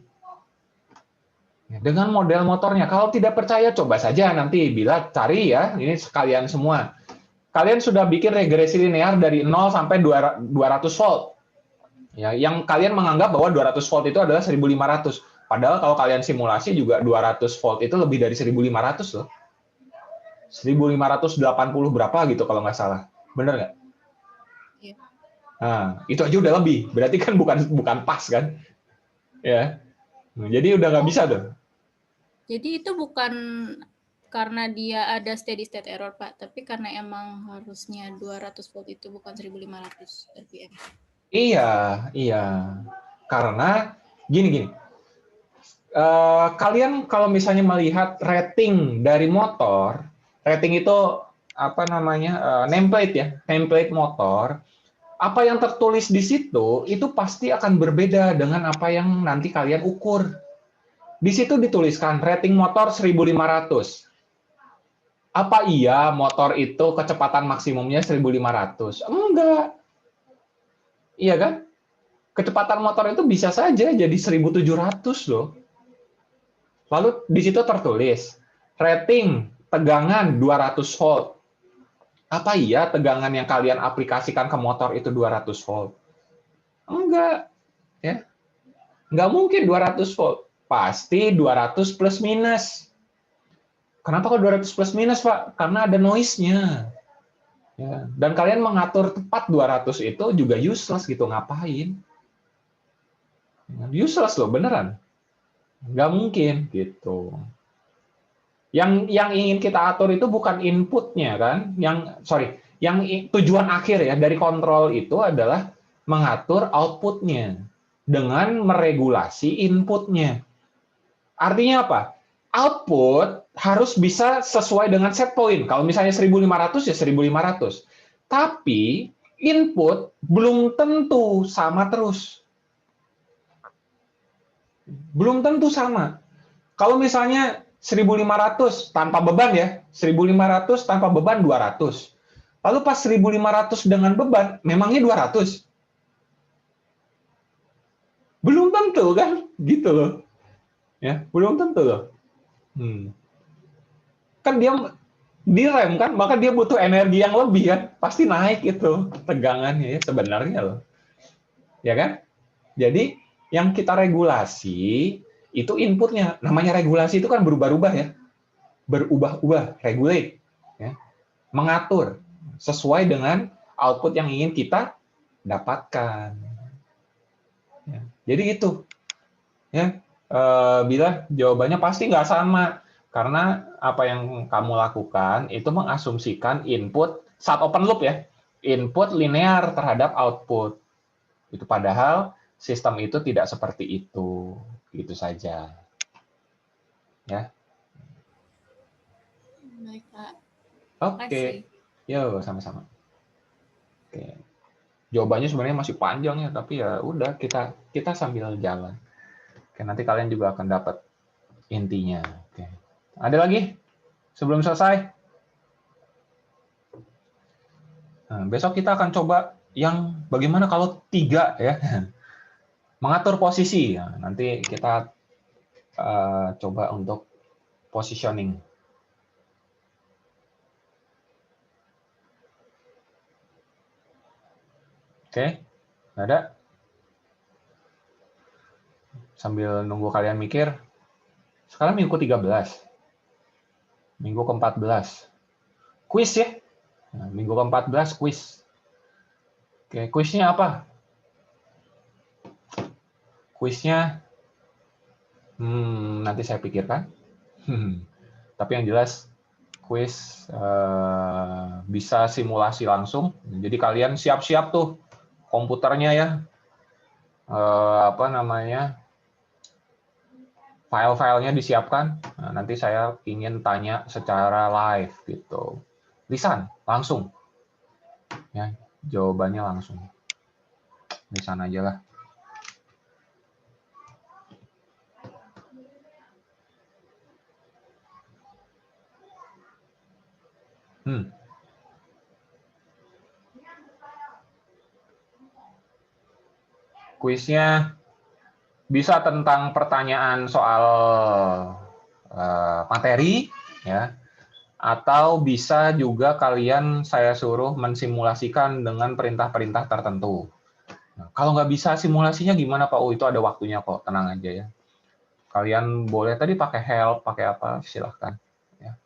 Dengan model motornya, kalau tidak percaya coba saja nanti Bila cari ya, ini sekalian semua. Kalian sudah bikin regresi linear dari 0 sampai 200 volt. Ya, yang kalian menganggap bahwa 200 volt itu adalah 1500. Padahal kalau kalian simulasi juga 200 volt itu lebih dari 1500 loh. 1580 berapa gitu kalau nggak salah. Bener nggak? Iya. Nah, itu aja udah lebih. Berarti kan bukan pas kan? Ya. Jadi udah nggak bisa tuh. Jadi itu bukan karena dia ada steady state error, Pak, tapi karena emang harusnya 200 volt itu bukan 1500 RPM. Iya. Karena gini. Kalian kalau misalnya melihat rating dari motor, rating itu apa namanya nameplate ya, nameplate motor. Apa yang tertulis di situ itu pasti akan berbeda dengan apa yang nanti kalian ukur. Di situ dituliskan rating motor 1500. Apa iya motor itu kecepatan maksimumnya 1500? Enggak. Iya kan? Kecepatan motor itu bisa saja jadi 1700 loh. Lalu di situ tertulis rating tegangan 200 volt. Apa iya tegangan yang kalian aplikasikan ke motor itu 200 volt? Enggak. Ya. Enggak mungkin 200 volt. Pasti 200 plus minus. Kenapa kok 200 plus minus, Pak? Karena ada noise-nya. Ya. Dan kalian mengatur tepat 200 itu juga useless gitu. Ngapain? Useless loh, beneran. Nggak mungkin gitu. Yang ingin kita atur itu bukan inputnya kan, yang tujuan akhir ya dari kontrol itu adalah mengatur outputnya dengan meregulasi inputnya. Artinya apa? Output harus bisa sesuai dengan set point. Kalau misalnya 1500 ya 1500. Tapi input belum tentu sama terus. Belum tentu sama. Kalau misalnya 1500 tanpa beban ya, 1500 tanpa beban 200. Lalu pas 1500 dengan beban, memangnya 200? Belum tentu kan? Gitu loh. Ya, belum tentu loh. kan dia direm kan, maka dia butuh energi yang lebih kan, pasti naik itu tegangannya ya sebenarnya loh, ya kan? Jadi yang kita regulasi itu inputnya, namanya regulasi itu kan berubah-ubah ya, berubah-ubah, regulate, ya, mengatur sesuai dengan output yang ingin kita dapatkan. Ya, jadi itu, ya, bila jawabannya pasti nggak sama. Karena apa yang kamu lakukan itu mengasumsikan input saat open loop ya, input linear terhadap output. Itu padahal sistem itu tidak seperti itu. Itu saja. Ya. Baik, Pak. Oke. Yo, sama-sama. Oke. Jawabannya sebenarnya masih panjang ya, tapi ya udah kita sambil jalan. Oke, nanti kalian juga akan dapat intinya. Oke. Ada lagi? Sebelum selesai? Nah, besok kita akan coba yang bagaimana kalau 3 ya. Mengatur posisi. Nah, nanti kita coba untuk positioning. Oke, nggak ada? Sambil nunggu kalian mikir. Sekarang minggu 13. Minggu ke-14. Kuis ya. Nah, minggu ke-14 kuis. Oke, kuisnya apa? Kuisnya nanti saya pikirkan. Tapi yang jelas kuis bisa simulasi langsung. Jadi kalian siap-siap tuh komputernya ya. File-filenya disiapkan. Nah, nanti saya ingin tanya secara live gitu. Lisan langsung. Ya, jawabannya langsung. Lisan aja lah. Kuisnya bisa tentang pertanyaan soal materi, ya, atau bisa juga kalian saya suruh mensimulasikan dengan perintah-perintah tertentu. Nah, kalau nggak bisa simulasinya gimana Pak? Oh, itu ada waktunya kok, tenang aja ya. Kalian boleh tadi pakai help, pakai apa, silahkan. Ya.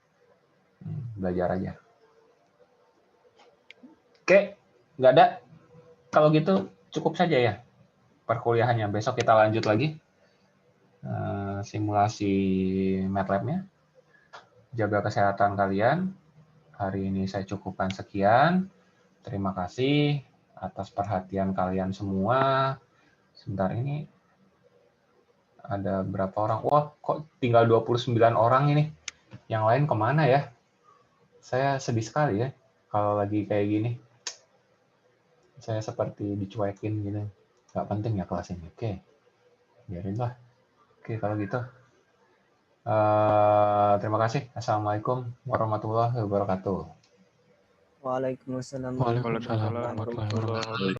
Belajar aja. Oke, nggak ada. Kalau gitu cukup saja ya perkuliahannya. Besok kita lanjut lagi simulasi MATLAB-nya. Jaga kesehatan kalian. Hari ini saya cukupkan sekian. Terima kasih atas perhatian kalian semua. Sebentar, ini ada berapa orang? Wah, kok tinggal 29 orang ini. Yang lain kemana ya? Saya sedih sekali ya kalau lagi kayak gini. Saya seperti dicuekin gitu. Nggak penting ya kelas ini. Oke, biarinlah. Oke, kalau gitu. Terima kasih. Assalamualaikum warahmatullahi wabarakatuh. Waalaikumsalam Waalaikumsalam warahmatullahi wabarakatuh.